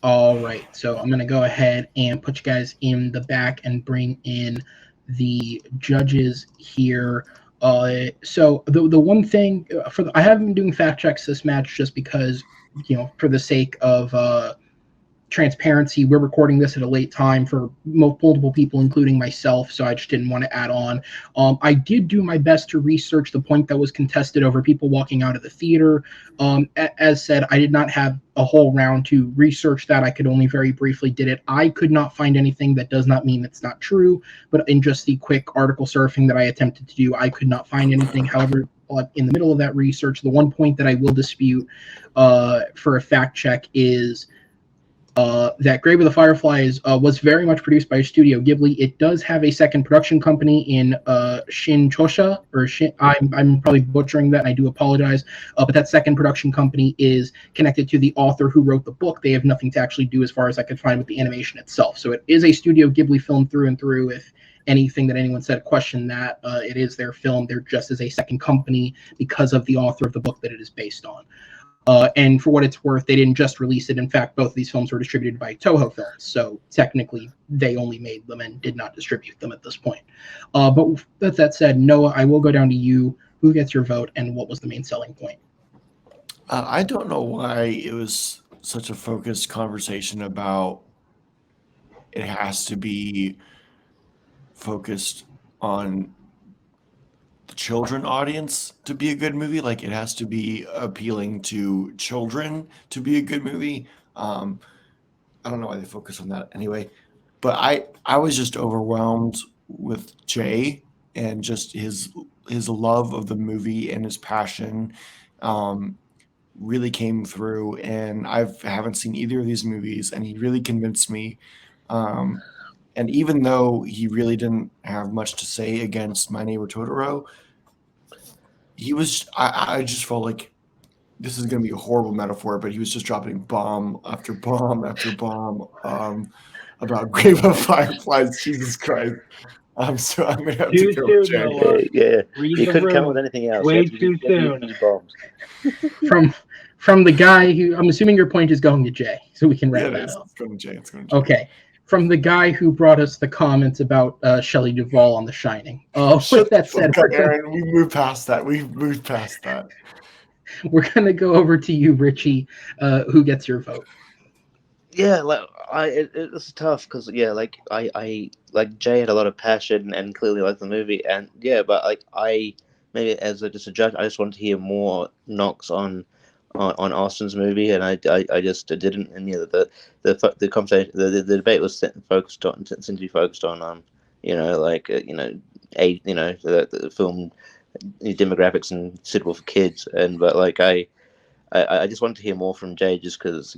All right, so I'm going to go ahead and put you guys in the back and bring in the judges here. So the one thing I haven't been doing fact checks this match just because, for the sake of transparency, we're recording this at a late time for multiple people, including myself, so I just didn't want to add on. I did do my best to research the point that was contested over people walking out of the theater. As said, I did not have a whole round to research that. I could only very briefly did it. I could not find anything. That does not mean it's not true, but in just the quick article surfing that I attempted to do, I could not find anything. However, in the middle of that research, the one point that I will dispute for a fact check is that Grave of the Fireflies was very much produced by Studio Ghibli. It does have a second production company in Shin-Chosha, or I'm probably butchering that, and I do apologize. But that second production company is connected to the author who wrote the book. They have nothing to actually do, as far as I could find, with the animation itself. So it is a Studio Ghibli film through and through. If anything that anyone said question that, it is their film. They're just as a second company because of the author of the book that it is based on. And for what it's worth, they didn't just release it. In fact, both of these films were distributed by Toho Films. So technically, they only made them and did not distribute them at this point. But with that said, Noah, I will go down to you. Who gets your vote, and what was the main selling point? I don't know why it was such a focused conversation about it has to be focused on the children audience to be a good movie. Like, it has to be appealing to children to be a good movie. I don't know why they focus on that anyway, but I was just overwhelmed with Jay and just his love of the movie and his passion really came through. And I haven't seen either of these movies, and he really convinced me. And even though he really didn't have much to say against My Neighbor Totoro, I just felt like this is going to be a horrible metaphor, but he was just dropping bomb after bomb after bomb about Grave of Fireflies. Jesus Christ. So I'm going to have to go with Jay. Yeah. He couldn't come with anything else. Way too soon. Bombs. From the guy who, I'm assuming your point is going to Jay, so we can wrap that up. It's going to Jay. Okay. from the guy who brought us the comments about Shelley Duvall on The Shining. With that said, Aaron, we moved past that. We've moved past that. we're going to go over to you, Richie. Who gets your vote? Yeah, like it was tough because I like Jay had a lot of passion and clearly liked the movie, and yeah, but like I maybe as just a judge, I just wanted to hear more knocks on Austin's movie, and I just didn't. And yeah, the conversation, the debate was focused on seemed to be focused on the film demographics and suitable for kids, and but like I just wanted to hear more from Jay just because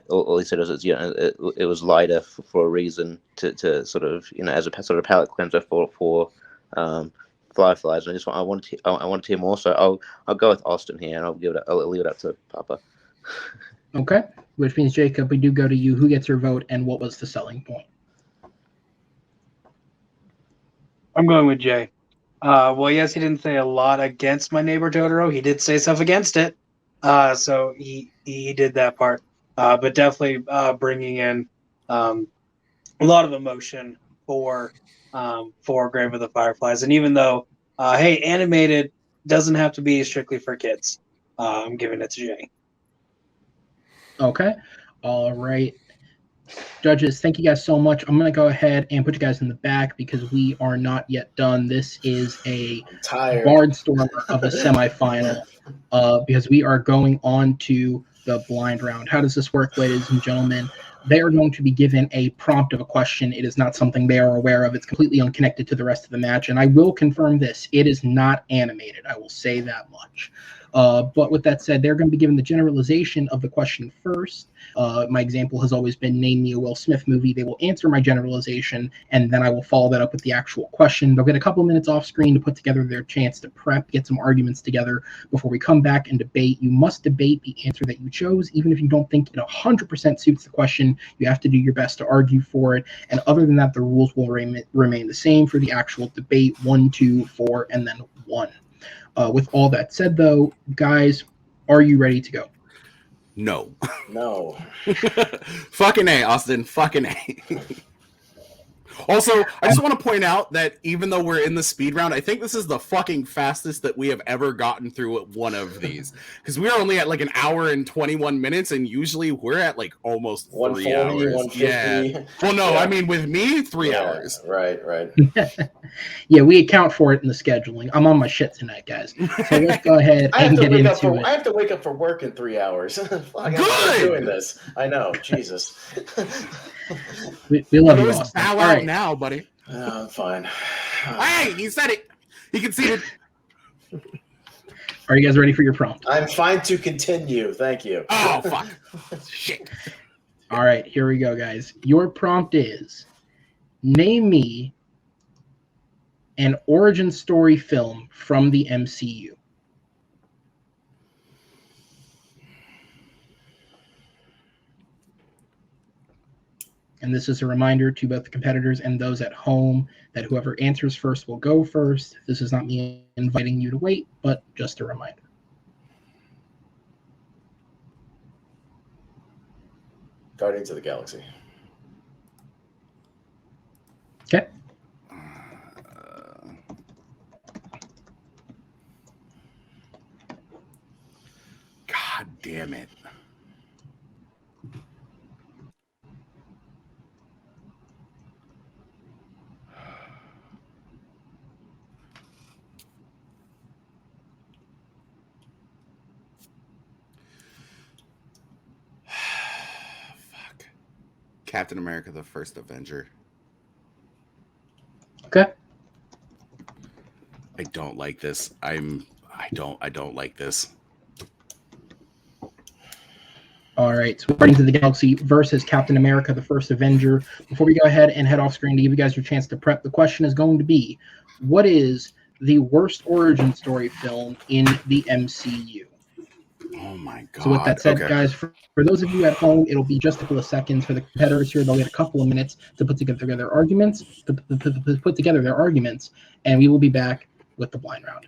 all he said was it was lighter for a reason to sort of as a sort of palate cleanser for Fireflies. And I want to hear more, so I'll go with Austin here, and I'll leave it up to Papa. Okay, which means Jacob, we do go to you. Who gets your vote, and what was the selling point? I'm going with Jay. Well, yes, he didn't say a lot against My Neighbor Totoro. He did say stuff against it. So he did that part. But definitely bringing in a lot of emotion for Grave of the Fireflies. And even though, hey, animated doesn't have to be strictly for kids, I'm giving it to Jay. Okay. All right. Judges, thank you guys so much. I'm going to go ahead and put you guys in the back because we are not yet done. This is a barnstormer of a semifinal because we are going on to the blind round. How does this work, ladies and gentlemen? They are going to be given a prompt of a question. It is not something they are aware of. It's completely unconnected to the rest of the match. And I will confirm this. It is not animated. I will say that much. But with that said, they're going to be given the generalization of the question first. My example has always been name me a Will Smith movie. They will answer my generalization, and then I will follow that up with the actual question. They'll get a couple minutes off screen to put together their chance to prep, get some arguments together before we come back and debate. You must debate the answer that you chose, even if you don't think it 100% suits the question. You have to do your best to argue for it. And other than that, the rules will remain the same for the actual debate: 1, 2, 4, and then 1. With all that said, though, guys, are you ready to go? No. No. Fucking A, Austin. Fucking A. Also, I just want to point out that even though we're in the speed round, I think this is the fucking fastest that we have ever gotten through one of these. Because we're only at like an hour and 21 minutes, and usually we're at like almost 3 hours. 150. Yeah. Well, no, yeah. I mean, with me, 3 hours. Right. Yeah, we account for it in the scheduling. I'm on my shit tonight, guys. So let's go ahead and get into it. I have to wake up for work in 3 hours. I'm doing this. I know. Jesus. We love you, Austin. Bow out now, buddy. I'm fine. Hey, he said it. He conceded. Are you guys ready for your prompt? I'm fine to continue. Thank you. Oh, fuck. Shit. All right, here we go, guys. Your prompt is, name me an origin story film from the MCU. And this is a reminder to both the competitors and those at home that whoever answers first will go first. This is not me inviting you to wait, but just a reminder. Guardians of the Galaxy. Okay. God damn it. Fuck. Captain America: The First Avenger. Okay. I don't like this. I don't like this. All right, so Guardians of the Galaxy versus Captain America, the First Avenger. Before we go ahead and head off screen to give you guys your chance to prep, the question is going to be, what is the worst origin story film in the MCU? Oh my God. So with that said, guys, for those of you at home, it'll be just a couple of seconds. For the competitors here, they'll get a couple of minutes to put together their arguments, and we will be back with the blind round.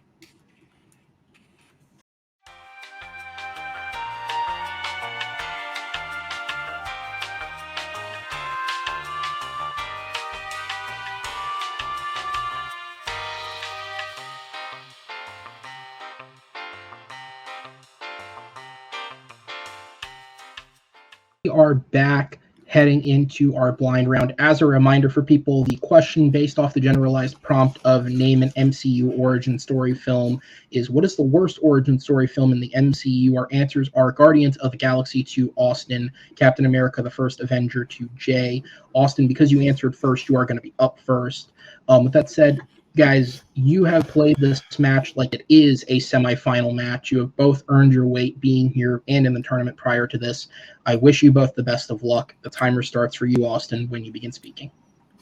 are back heading into our blind round. As a reminder for people, the question based off the generalized prompt of name an MCU origin story film is, what is the worst origin story film in the MCU? Our answers are Guardians of the Galaxy to Austin, Captain America the First Avenger to Jay. Austin, because you answered first, you are going to be up first. With that said, guys, you have played this match like it is a semifinal match. You have both earned your weight being here and in the tournament prior to this. I wish you both the best of luck. The timer starts for you, Austin, when you begin speaking.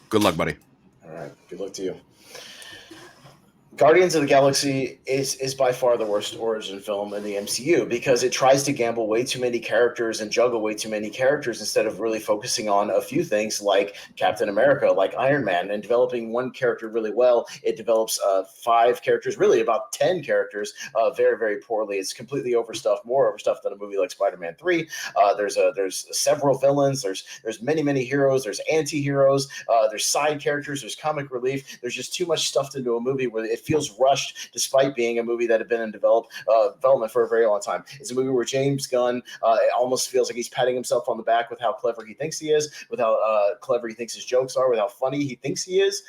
Good luck, buddy. All right. Good luck to you. Guardians of the Galaxy is by far the worst origin film in the MCU because it tries to gamble way too many characters and juggle way too many characters instead of really focusing on a few things like Captain America, like Iron Man, and developing one character really well. It develops 5 characters, really about 10 characters, very, very poorly. It's completely overstuffed, more overstuffed than a movie like Spider-Man 3. There's several villains. There's many heroes. There's anti-heroes. There's side characters. There's comic relief. There's just too much stuffed into a movie where it feels rushed, despite being a movie that had been in development for a very long time. It's a movie where James Gunn it almost feels like he's patting himself on the back with how clever he thinks he is, with how clever he thinks his jokes are, with how funny he thinks he is,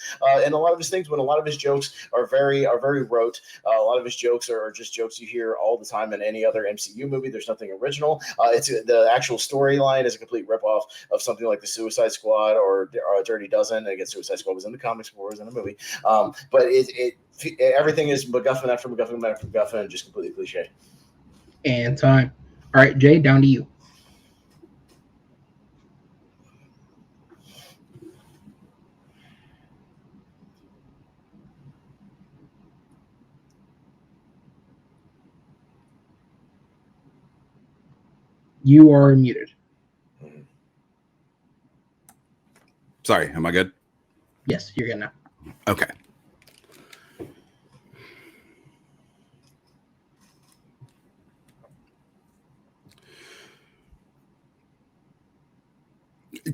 and a lot of his things. When a lot of his jokes are very rote, a lot of his jokes are just jokes you hear all the time in any other MCU movie. There's nothing original. It's the actual storyline is a complete ripoff of something like the Suicide Squad or Dirty Dozen. Again, Suicide Squad was in the comics before it was in a movie, but everything is MacGuffin after MacGuffin after MacGuffin, and just completely cliche. And time. All right, Jay, down to you. You are muted. Sorry, am I good? Yes, you're good now. Okay.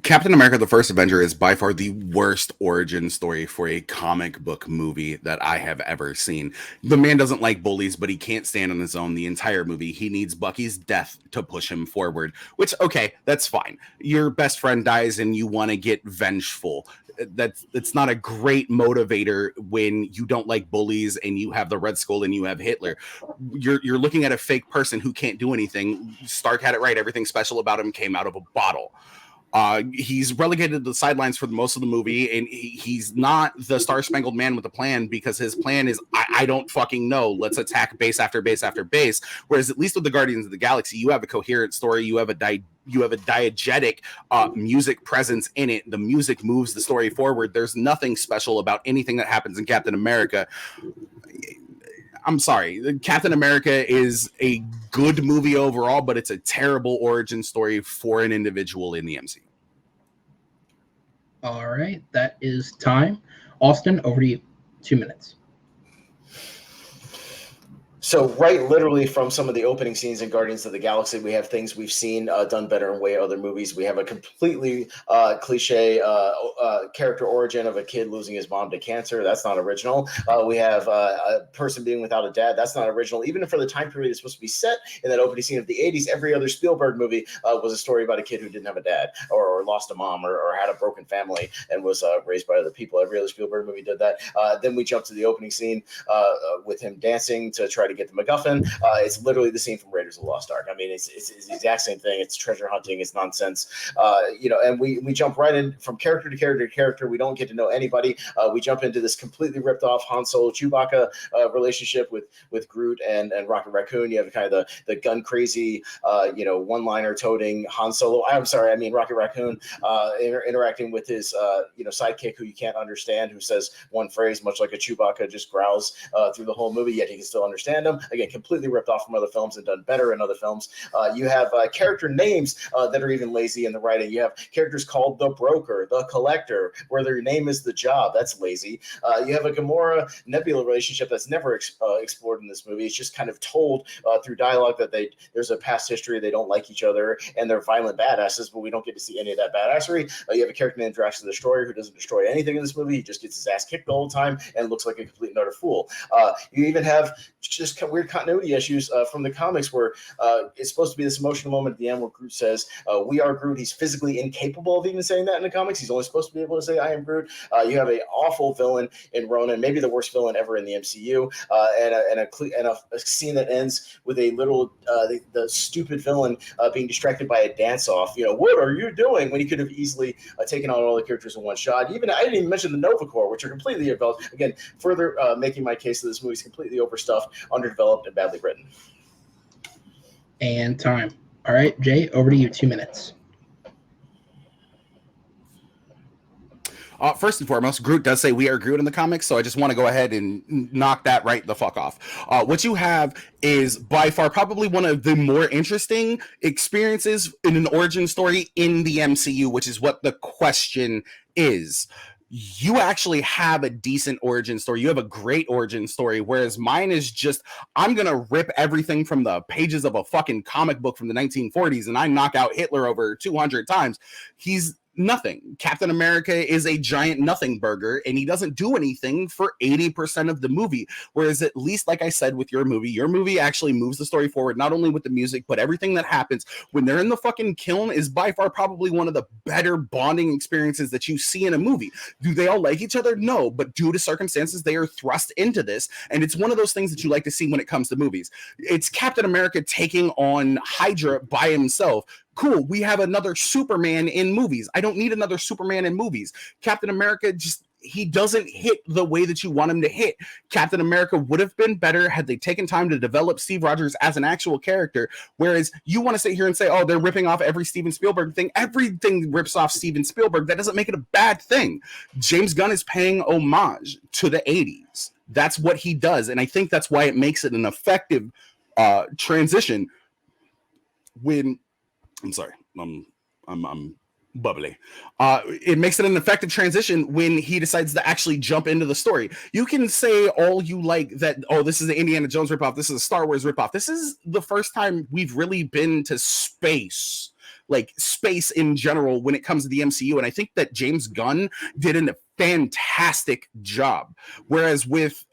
Captain America the First Avenger is by far the worst origin story for a comic book movie that I have ever seen. The man doesn't like bullies, but he can't stand on his own the entire movie. He needs Bucky's death to push him forward, which, okay, that's fine. Your best friend dies and you want to get vengeful. That's not a great motivator when you don't like bullies and you have the Red Skull and you have Hitler. You're looking at a fake person who can't do anything. Stark had it right. Everything special about him came out of a bottle. He's relegated to the sidelines for most of the movie, and he's not the Star-Spangled Man with a plan, because his plan is, I don't fucking know. Let's attack base after base after base. Whereas at least with the Guardians of the Galaxy, you have a coherent story. You have a diegetic music presence in it. The music moves the story forward. There's nothing special about anything that happens in Captain America. I'm sorry. Captain America is a good movie overall, but it's a terrible origin story for an individual in the MCU. All right, that is time. Austin, over to you. 2 minutes. So right literally from some of the opening scenes in Guardians of the Galaxy, we have things we've seen done better in way other movies. We have a completely cliche character origin of a kid losing his mom to cancer. That's not original. We have a person being without a dad. That's not original. Even for the time period it's supposed to be set in that opening scene of the 80s, every other Spielberg movie was a story about a kid who didn't have a dad or lost a mom or had a broken family and was raised by other people. Every other Spielberg movie did that. Then we jump to the opening scene with him dancing to try to get the MacGuffin. It's literally the scene from Raiders of the Lost Ark. I mean, it's the exact same thing. It's treasure hunting. It's nonsense. And we jump right in from character to character to character. We don't get to know anybody. We jump into this completely ripped off Han Solo Chewbacca relationship with Groot and Rocket Raccoon. You have kind of the gun crazy, one-liner toting Han Solo. I'm sorry, I mean Rocket Raccoon interacting with his sidekick who you can't understand, who says one phrase much like a Chewbacca, just growls through the whole movie, yet he can still understand him. Again, completely ripped off from other films and done better in other films. You have character names that are even lazy in the writing. You have characters called the Broker, the Collector, where their name is the Job. That's lazy. You have a Gamora Nebula relationship that's never explored in this movie. It's just kind of told through dialogue that there's a past history, they don't like each other, and they're violent badasses, but we don't get to see any of that badassery. You have a character named Drax the Destroyer who doesn't destroy anything in this movie. He just gets his ass kicked the whole time and looks like a complete and utter fool. You even have just just weird continuity issues from the comics where it's supposed to be this emotional moment at the end where Groot says, "We are Groot." He's physically incapable of even saying that in the comics. He's only supposed to be able to say, "I am Groot." You have an awful villain in Ronan, maybe the worst villain ever in the MCU, and a scene that ends with a little the stupid villain being distracted by a dance off. What are you doing? When he could have easily taken on all the characters in one shot. I didn't even mention the Nova Corps, which are completely developed. Again, further making my case that this movie is completely overstuffed, underdeveloped, and badly written. And time. All right, Jay, over to you. 2 minutes. First and foremost, Groot does say "we are Groot" in the comics, so I just want to go ahead and knock that right the fuck off. What you have is by far probably one of the more interesting experiences in an origin story in the MCU, which is what the question is. You actually have a decent origin story. You have a great origin story, whereas mine is just, I'm going to rip everything from the pages of a fucking comic book from the 1940s and I knock out Hitler over 200 times. He's nothing. Captain America is a giant nothing burger, and he doesn't do anything for 80% of the movie. Whereas, at least, like I said, with your movie actually moves the story forward, not only with the music, but everything that happens when they're in the fucking kiln is by far probably one of the better bonding experiences that you see in a movie. Do they all like each other? No, but due to circumstances, they are thrust into this, and it's one of those things that you like to see when it comes to movies. It's Captain America taking on Hydra by himself. Cool, we have another Superman in movies. I don't need another Superman in movies. Captain America he doesn't hit the way that you want him to hit. Captain America would have been better had they taken time to develop Steve Rogers as an actual character. Whereas you want to sit here and say, oh, they're ripping off every Steven Spielberg thing. Everything rips off Steven Spielberg. That doesn't make it a bad thing. James Gunn is paying homage to the 80s. That's what he does. And I think that's why it makes it an effective transition when... I'm sorry, I'm bubbly. It makes it an effective transition when he decides to actually jump into the story. You can say all you like that, oh, this is an Indiana Jones ripoff, this is a Star Wars ripoff. This is the first time we've really been to space, like space in general when it comes to the MCU. And I think that James Gunn did a fantastic job. Whereas with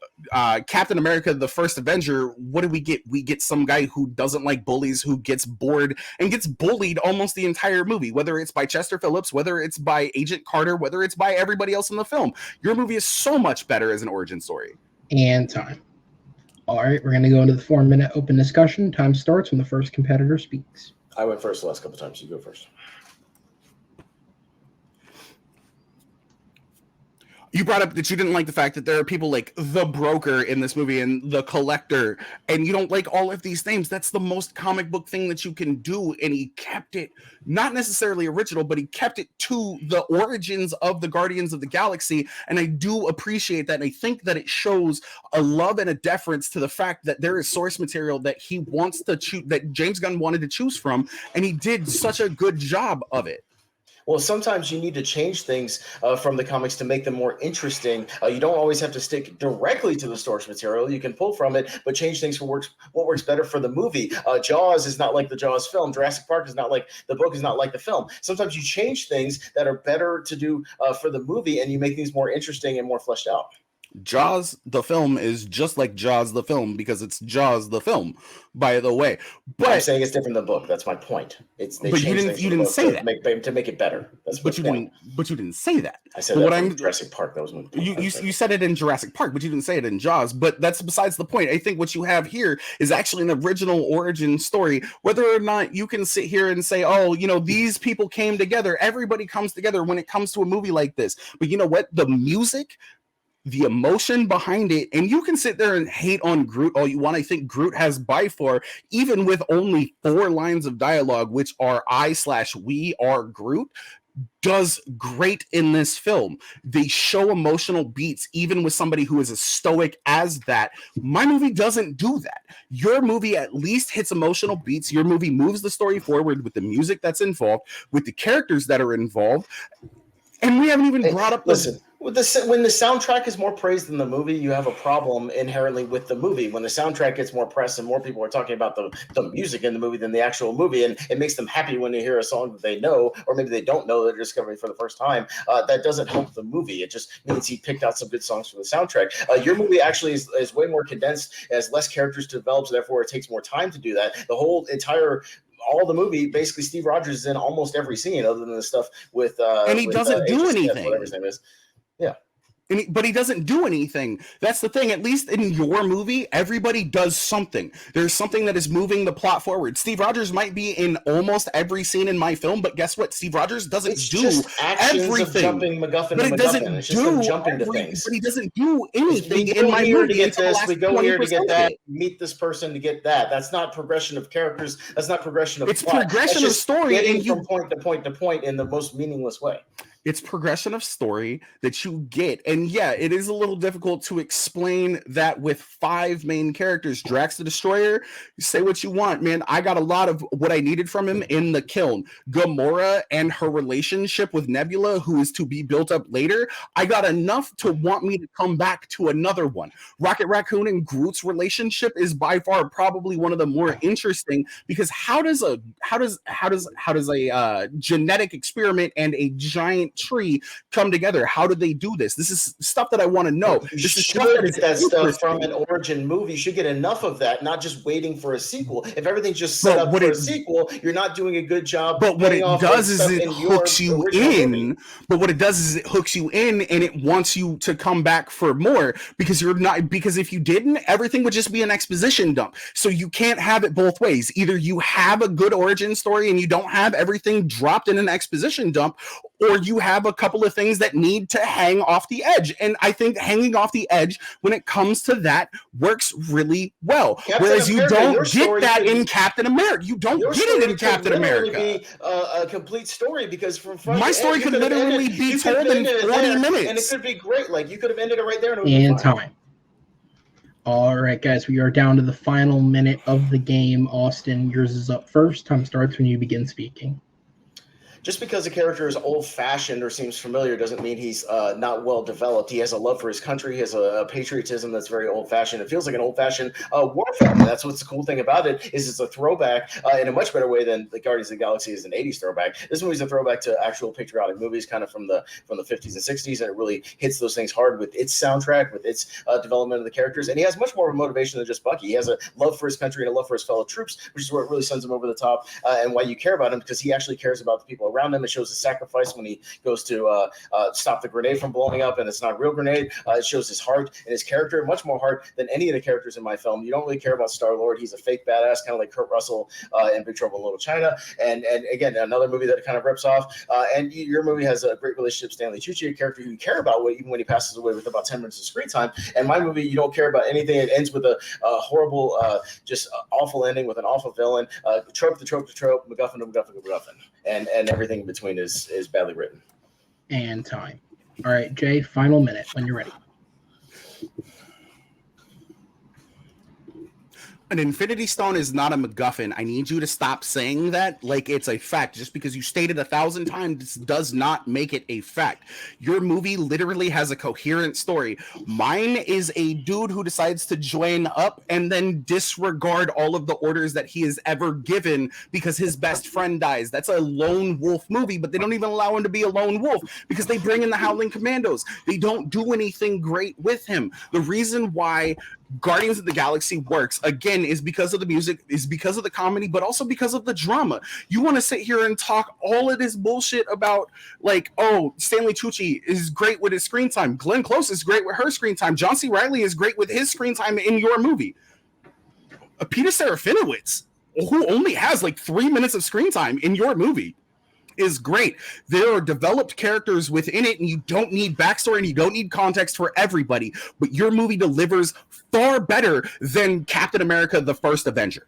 Captain America, the first Avenger, what do we get? We get some guy who doesn't like bullies, who gets bored and gets bullied almost the entire movie, whether it's by Chester Phillips, whether it's by Agent Carter, whether it's by everybody else in the film. Your movie is so much better as an origin story. And time. All right, we're going to go into the 4-minute open discussion. Time starts when the first competitor speaks. I went first the last couple times. You go first. You brought up that you didn't like the fact that there are people like the Broker in this movie and the Collector, and you don't like all of these names. That's the most comic book thing that you can do, and he kept it not necessarily original, but he kept it to the origins of the Guardians of the Galaxy, and I do appreciate that, and I think that it shows a love and a deference to the fact that there is source material that he wants to choose, that James Gunn wanted to choose from, and he did such a good job of it. Well, sometimes you need to change things from the comics to make them more interesting. You don't always have to stick directly to the source material. You can pull from it, but change things for what works better for the movie. Jaws is not like the Jaws film. Jurassic Park is not like the book, is not like the film. Sometimes you change things that are better to do for the movie, and you make things more interesting and more fleshed out. Jaws the film is just like Jaws the film because it's Jaws the film, by the way. But I'm saying it's different than the book. That's my point. But you didn't say that to make it better. That's but you point. didn't say that. I said that in Jurassic Park. That was you said it in Jurassic Park, but you didn't say it in Jaws. But that's besides the point. I think what you have here is actually an original origin story. Whether or not you can sit here and say, oh, these people came together. Everybody comes together when it comes to a movie like this. But you know what? The music, the emotion behind it, and you can sit there and hate on Groot all you want. I think Groot has by far, even with only 4 lines of dialogue, which are I/we are Groot, does great in this film. They show emotional beats, even with somebody who is as stoic as that. My movie doesn't do that. Your movie at least hits emotional beats. Your movie moves the story forward with the music that's involved, with the characters that are involved. And we haven't even brought up listen. When the soundtrack is more praised than the movie, you have a problem inherently with the movie. When the soundtrack gets more press and more people are talking about the music in the movie than the actual movie, and it makes them happy when they hear a song that they know, or maybe they don't know, they're discovering for the first time, that doesn't help the movie. It just means he picked out some good songs for the soundtrack. Your movie actually is way more condensed, has less characters to develop, so therefore it takes more time to do that. The whole entire all the movie, basically Steve Rogers is in almost every scene other than the stuff with and he doesn't do Agent anything. Smith, whatever his name is. Yeah. But he doesn't do anything. That's the thing. At least in your movie, everybody does something. There's something that is moving the plot forward. Steve Rogers might be in almost every scene in my film, but guess what? Steve Rogers doesn't do everything. Of jumping MacGuffin but to it doesn't MacGuffin. It's do just jumping to things. But he doesn't do anything we in my here movie. To get this, we go here to get that. It. Meet this person to get that. That's not progression of characters. That's not progression of it's plot. progression of story, and from point to point to point in the most meaningless way. It's progression of story that you get. And yeah, it is a little difficult to explain that with 5 main characters. Drax the Destroyer, say what you want, man. I got a lot of what I needed from him in the kiln. Gamora and her relationship with Nebula, who is to be built up later, I got enough to want me to come back to another one. Rocket Raccoon and Groot's relationship is by far probably one of the more interesting, because how does a genetic experiment and a giant tree come together? How do they do this? This is stuff that I want to know. This is stuff from an origin movie. You should get enough of that, not just waiting for a sequel. If everything's just set up for a sequel, you're not doing a good job. But what it does is it hooks you in. But what it does is it hooks you in, and it wants you to come back for more, because you're not. Because if you didn't, everything would just be an exposition dump. So you can't have it both ways. Either you have a good origin story and you don't have everything dropped in an exposition dump, or you have a couple of things that need to hang off the edge. And I think hanging off the edge, when it comes to that, works really well. Whereas you don't get that in Captain America. You don't get it in Captain America. Be a complete story, because from my story could literally be told in 40 minutes. And it could be great. Like, you could have ended it right there. And time. All right, guys, we are down to the final minute of the game. Austin, yours is up first. Time starts when you begin speaking. Just because a character is old-fashioned or seems familiar doesn't mean he's not well-developed. He has a love for his country. He has a patriotism that's very old-fashioned. It feels like an old-fashioned war film. That's what's the cool thing about it, is it's a throwback in a much better way than the Guardians of the Galaxy is an 80s throwback. This movie's a throwback to actual patriotic movies, kind of from the 50s and 60s, and it really hits those things hard with its soundtrack, with its development of the characters. And he has much more of a motivation than just Bucky. He has a love for his country and a love for his fellow troops, which is what really sends him over the top, and why you care about him, because he actually cares about the people around him. It shows his sacrifice when he goes to stop the grenade from blowing up, and it's not a real grenade. It shows his heart and his character, much more heart than any of the characters in my film. You don't really care about Star-Lord. He's a fake badass, kind of like Kurt Russell in Big Trouble in Little China. And again, another movie that kind of rips off. And your movie has a great relationship with Stanley Tucci, a character who you care about even when he passes away with about 10 minutes of screen time. And my movie, you don't care about anything. It ends with a horrible, just awful ending with an awful villain. Trope to trope to trope, MacGuffin to MacGuffin to MacGuffin. And everything in between is badly written. And time. All right, Jay, final minute when you're ready. An Infinity Stone is not a MacGuffin. I need you to stop saying that like it's a fact. Just because you stated 1,000 times does not make it a fact. Your movie literally has a coherent story. Mine is a dude who decides to join up and then disregard all of the orders that he has ever given because his best friend dies. That's a lone wolf movie, but they don't even allow him to be a lone wolf because they bring in the Howling Commandos. They don't do anything great with him. The reason why Guardians of the Galaxy works, again, is because of the music, is because of the comedy, but also because of the drama. You want to sit here and talk all of this bullshit about, like, oh, Stanley Tucci is great with his screen time. Glenn Close is great with her screen time. John C. Reilly is great with his screen time in your movie. Peter Serafinowicz, who only has like 3 minutes of screen time in your movie, is great. There are developed characters within it, and you don't need backstory and you don't need context for everybody, but your movie delivers far better than Captain America: The First Avenger.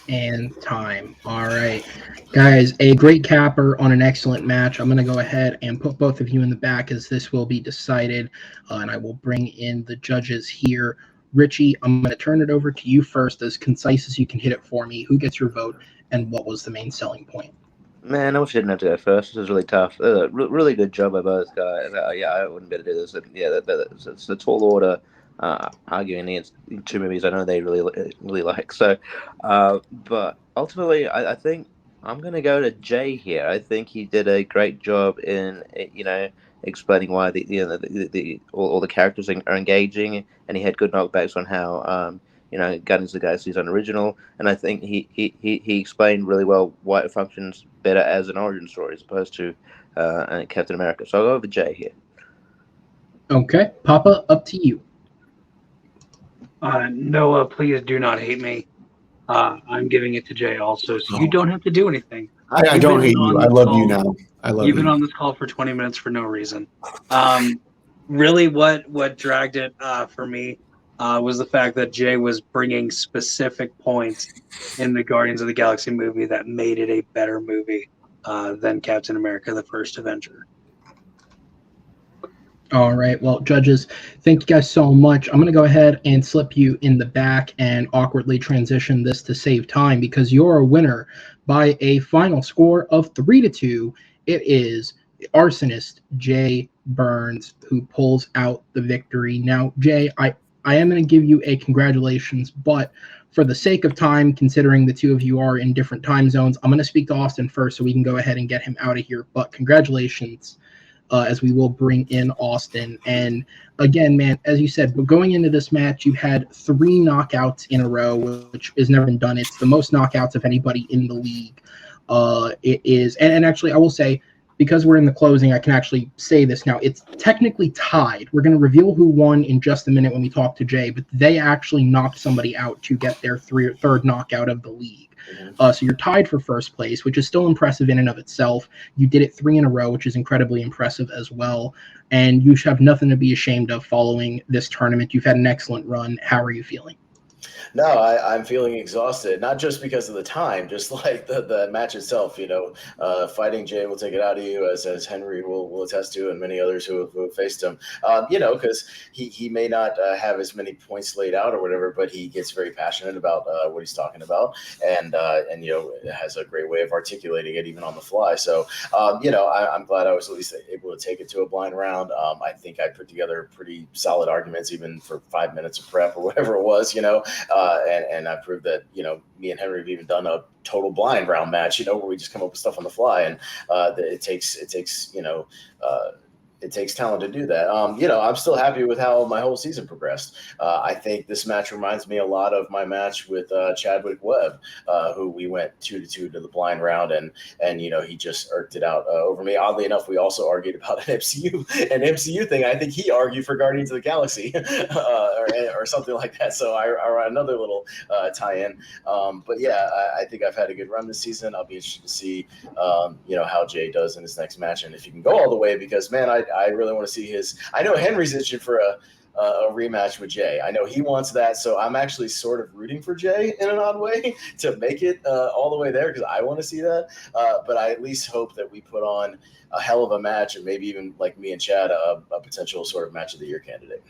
And time. All right, guys, a great capper on an excellent match. I'm going to go ahead and put both of you in the back as this will be decided, and I will bring in the judges here. Richie, I'm going to turn it over to you first, as concise as you can hit it for me. Who gets your vote, and what was the main selling point? Man, I wish I didn't have to go first. This is really tough. Really good job by both guys. Yeah, I wouldn't be able to do this. And yeah, it's a tall order. Arguing against two movies I know they really like. So, but ultimately, I think I'm going to go to Jay here. I think he did a great job in explaining why all the characters are engaging, and he had good knockbacks on how Guardians of the Galaxy is unoriginal, and I think he explained really well why it functions better as an origin story as opposed to Captain America. So I'll go with Jay here. Okay, Papa, up to you. Noah, please do not hate me. I'm giving it to Jay also, so you don't have to do anything. I don't hate you. I love you now. I love you. You've been on this call for 20 minutes for no reason. Really, what dragged it for me was the fact that Jay was bringing specific points in the Guardians of the Galaxy movie that made it a better movie than Captain America: The First Avenger. All right. Well, judges, thank you guys so much. I'm going to go ahead and slip you in the back and awkwardly transition this to save time because you're a winner by a final score of 3-2. It is the Arsonist, Jay Burnz, who pulls out the victory. Now, Jay, I am going to give you a congratulations, but for the sake of time, considering the two of you are in different time zones, I'm going to speak to Austin first so we can go ahead and get him out of here. But congratulations. As we will bring in Austin. And again, man, as you said, but going into this match, you had 3 knockouts in a row, which has never been done. It's the most knockouts of anybody in the league. It is, and actually, I will say, because we're in the closing, I can actually say this now. It's technically tied. We're going to reveal who won in just a minute when we talk to Jay, but they actually knocked somebody out to get their third knockout of the league. So you're tied for first place, which is still impressive in and of itself. You did it 3 in a row, which is incredibly impressive as well. And you should have nothing to be ashamed of following this tournament. You've had an excellent run. How are you feeling? No, I'm feeling exhausted, not just because of the time, just like the match itself. Fighting Jay will take it out of you, as Henry will attest to, and many others who have faced him. Because he may not have as many points laid out or whatever, but he gets very passionate about what he's talking about, and has a great way of articulating it even on the fly. So I'm glad I was at least able to take it to a blind round. I think I put together pretty solid arguments even for 5 minutes of prep or whatever it was. And I proved that, me and Henry have even done a total blind round match, where we just come up with stuff on the fly. And it takes talent to do that. I'm still happy with how my whole season progressed. I think this match reminds me a lot of my match with Chadwick Webb, who we went 2-2 to the blind round, and he just irked it out over me. Oddly enough, we also argued about an MCU thing. I think he argued for Guardians of the Galaxy or something like that. So I another little tie-in. But yeah, I think I've had a good run this season. I'll be interested to see how Jay does in his next match, and if he can go all the way, because man, I really want to see his. I know Henry's itching for a rematch with Jay. I know he wants that, so I'm actually sort of rooting for Jay in an odd way to make it all the way there, because I want to see that. But I at least hope that we put on a hell of a match, and maybe even like me and Chad, a potential sort of match of the year candidate.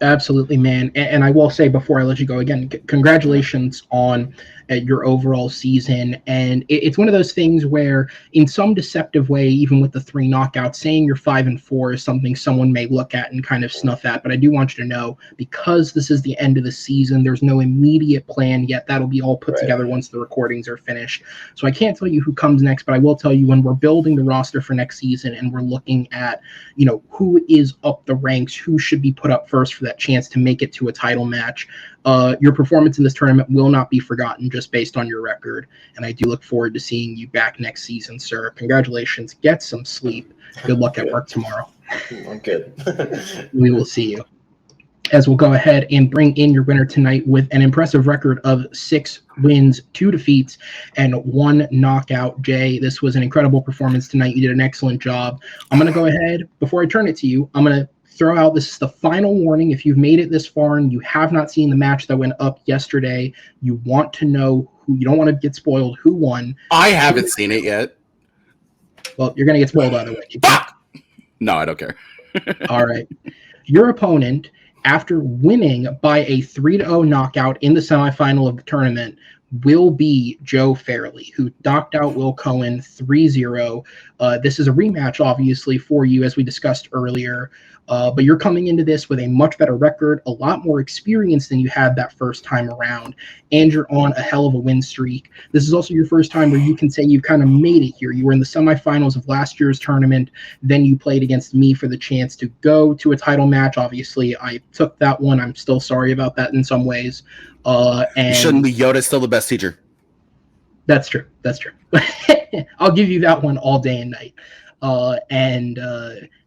Absolutely, man. And I will say before I let you go again, congratulations on your overall season. And it's one of those things where in some deceptive way, even with the 3 knockouts, saying you're 5-4 is something someone may look at and kind of snuff at. But I do want you to know, because this is the end of the season, there's no immediate plan yet. That'll be all put together once the recordings are finished. So I can't tell you who comes next, but I will tell you when we're building the roster for next season and we're looking at, who is up the ranks, who should be put up first for that chance to make it to a title match. Your performance in this tournament will not be forgotten just based on your record. And I do look forward to seeing you back next season, sir. Congratulations. Get some sleep. Good luck at work tomorrow. I'm good. We will see you. As we'll go ahead and bring in your winner tonight with an impressive record of 6 wins, 2 defeats, and 1 knockout. Jay, this was an incredible performance tonight. You did an excellent job. I'm going to go ahead, before I turn it to you, I'm going to throw out, this is the final warning. If you've made it this far and you have not seen the match that went up yesterday, you want to know who, you don't want to get spoiled, who won. I haven't seen it yet. Well, you're going to get spoiled either way. No, I don't care. All right. Your opponent, after winning by a 3-0 knockout in the semifinal of the tournament, will be Joe Fairley, who knocked out Will Cohen 3-0. This is a rematch, obviously, for you, as we discussed earlier. But you're coming into this with a much better record, a lot more experience than you had that first time around, and you're on a hell of a win streak. This is also your first time where you can say you've kind of made it here. You were in the semifinals of last year's tournament, then you played against me for the chance to go to a title match. Obviously, I took that one. I'm still sorry about that in some ways. And you shouldn't be. Yoda's still the best teacher. That's true. That's true. I'll give you that one all day and night. And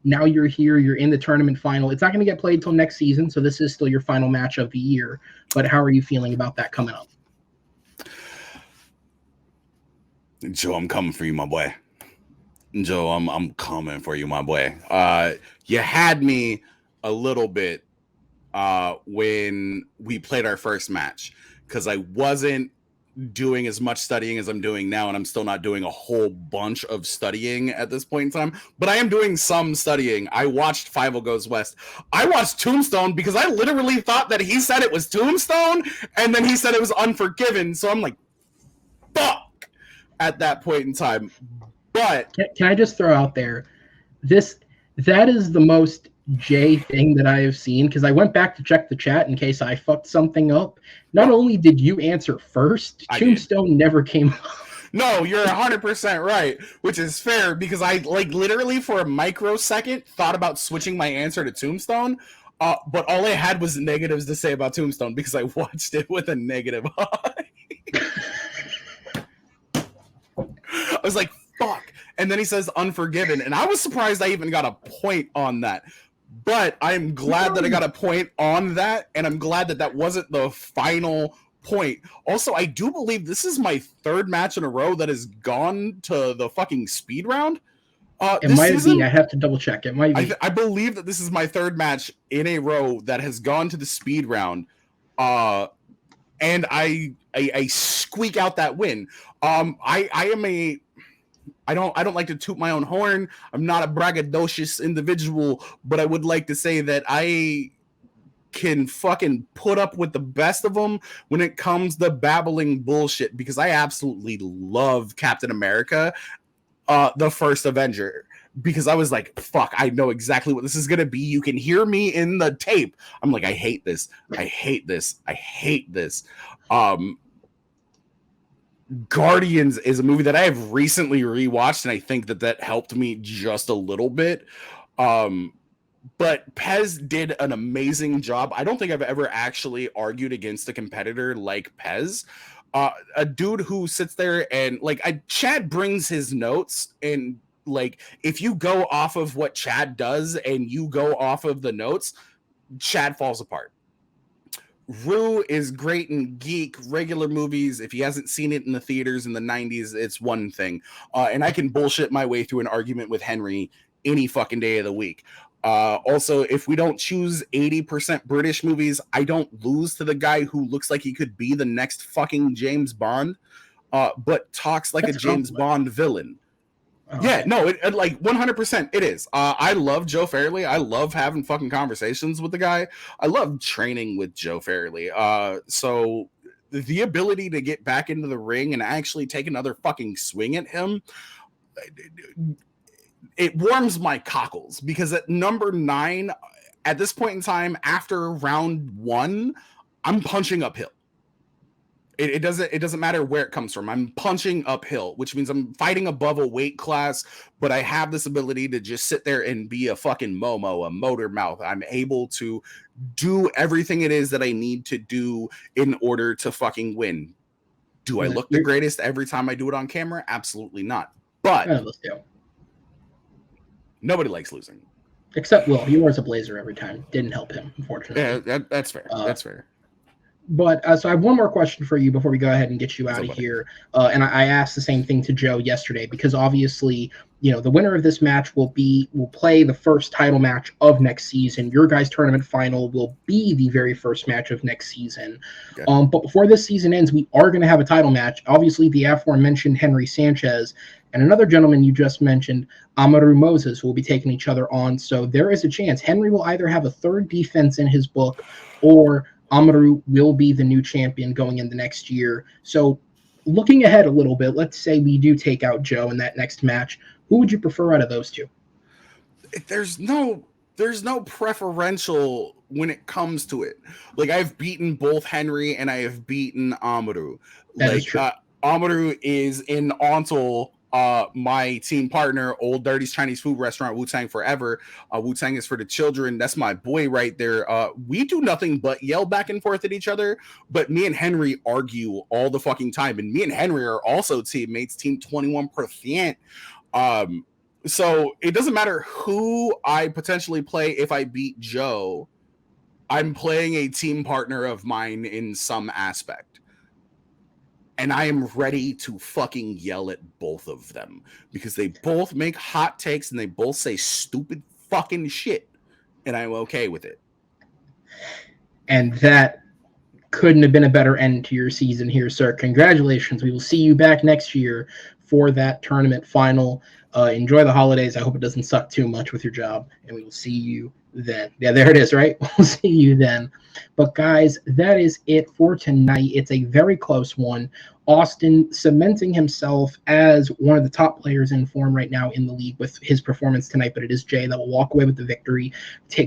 now you're here. You're in the tournament final. It's not going to get played till next season, so this is still your final match of the year. But how are you feeling about that coming up? Joe, I'm coming for you, my boy. Joe, I'm coming for you, my boy. You had me a little bit when we played our first match, because I wasn't doing as much studying as I'm doing now, and I'm still not doing a whole bunch of studying at this point in time, but I am doing some studying. I watched Five Goes West. I watched Tombstone because I literally thought that he said it was Tombstone, and then he said it was Unforgiven, so I'm like, fuck, at that point in time. But can I just throw out there, that is the most Jay thing that I have seen, because I went back to check the chat in case I fucked something up. Not only did you answer first, Tombstone never came up. No, you're 100% right, which is fair, because I literally for a microsecond thought about switching my answer to Tombstone, but all I had was negatives to say about Tombstone because I watched it with a negative eye. I was like, fuck. And then he says Unforgiven, and I was surprised I even got a point on that. But I'm glad that I got a point on that, and I'm glad that that wasn't the final point. Also, I do believe this is my third match in a row that has gone to the fucking speed round. It might be. I have to double check. It might be. I believe that this is my third match in a row that has gone to the speed round. And I squeak out that win. I don't like to toot my own horn. I'm not a braggadocious individual, but I would like to say that I can fucking put up with the best of them when it comes to babbling bullshit, because I absolutely love Captain America, the first Avenger, because I was like, fuck, I know exactly what this is going to be. You can hear me in the tape. I'm like, I hate this. I hate this. I hate this. Guardians is a movie that I have recently rewatched, and I think that helped me just a little bit. But Pez did an amazing job. I don't think I've ever actually argued against a competitor like Pez. A dude who sits there and Chad brings his notes, and if you go off of what Chad does and you go off of the notes, Chad falls apart. Rue is great in geek regular movies. If he hasn't seen it in the theaters in the 90s, it's one thing. And I can bullshit my way through an argument with Henry any fucking day of the week. Also, if we don't choose 80% British movies, I don't lose to the guy who looks like he could be the next fucking James Bond, but talks like a James Bond villain. Yeah, no, it 100% it is. I love Joe Fairley. I love having fucking conversations with the guy. I love training with Joe Fairley. So the ability to get back into the ring and actually take another fucking swing at him, it warms my cockles, because at number 9, at this point in time, after round 1, I'm punching uphill. It doesn't matter where it comes from. I'm punching uphill, which means I'm fighting above a weight class, but I have this ability to just sit there and be a fucking Momo, a motor mouth. I'm able to do everything it is that I need to do in order to fucking win. Do I look the greatest every time I do it on camera? Absolutely not. But nobody likes losing. Except Will. He wears a blazer every time. Didn't help him, unfortunately. Yeah, that's fair. That's fair. But so I have one more question for you before we go ahead and get you out of here. And I asked the same thing to Joe yesterday, because obviously, the winner of this match will play the first title match of next season. Your guys' tournament final will be the very first match of next season. Okay. But before this season ends, we are going to have a title match. Obviously, the aforementioned Henry Sanchez and another gentleman you just mentioned, Amaru Moses, will be taking each other on. So there is a chance Henry will either have a third defense in his book, or Amaru will be the new champion going into next year. So looking ahead a little bit, let's say we do take out Joe in that next match. Who would you prefer out of those two? There's no preferential when it comes to it. Like, I've beaten both Henry and I have beaten Amaru. That is true. Amaru is in Ontal, my team partner, Old Dirty's Chinese food restaurant, Wu-Tang Forever. Wu-Tang is for the children. That's my boy right there. We do nothing but yell back and forth at each other, but me and Henry argue all the fucking time. And me and Henry are also teammates, team 21%. So it doesn't matter who I potentially play. If I beat Joe, I'm playing a team partner of mine in some aspect. And I am ready to fucking yell at both of them because they both make hot takes and they both say stupid fucking shit. And I'm okay with it. And that couldn't have been a better end to your season here, sir. Congratulations. We will see you back next year for that tournament final. Enjoy the holidays. I hope it doesn't suck too much with your job. And we will see you then. Yeah, there it is, right? We'll see you then. But guys, that is it for tonight. It's a very close one. Austin cementing himself as one of the top players in form right now in the league with his performance tonight, but it is Jay that will walk away with the victory,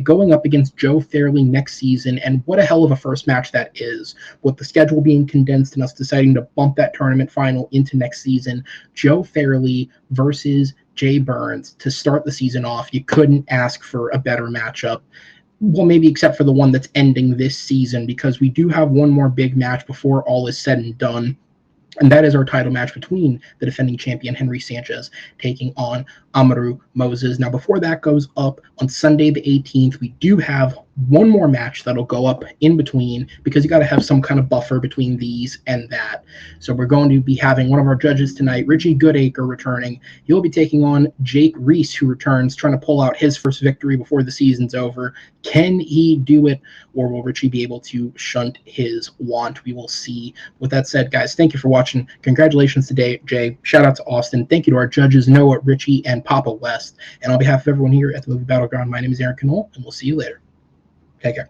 going up against Joe Fairley next season. And what a hell of a first match that is, with the schedule being condensed and us deciding to bump that tournament final into next season. Joe Fairley versus Jay Burnz to start the season off. You couldn't ask for a better matchup. Well, maybe except for the one that's ending this season, because we do have one more big match before all is said and done. And that is our title match between the defending champion Henry Sanchez taking on Amaru Moses. Now, before that goes up on Sunday the 18th, we do have one more match that'll go up in between, because you got to have some kind of buffer between these and that. So we're going to be having one of our judges tonight, Richie Goodacre, returning. He'll be taking on Jake Reese, who returns, trying to pull out his first victory before the season's over. Can he do it, or will Richie be able to shunt his want? We will see. With that said, guys, thank you for watching. Congratulations today, Jay. Shout out to Austin. Thank you to our judges, Noah, Richie, and Papa West. And on behalf of everyone here at the Movie Battleground, my name is Aaron Knoll, and we'll see you later. Take care.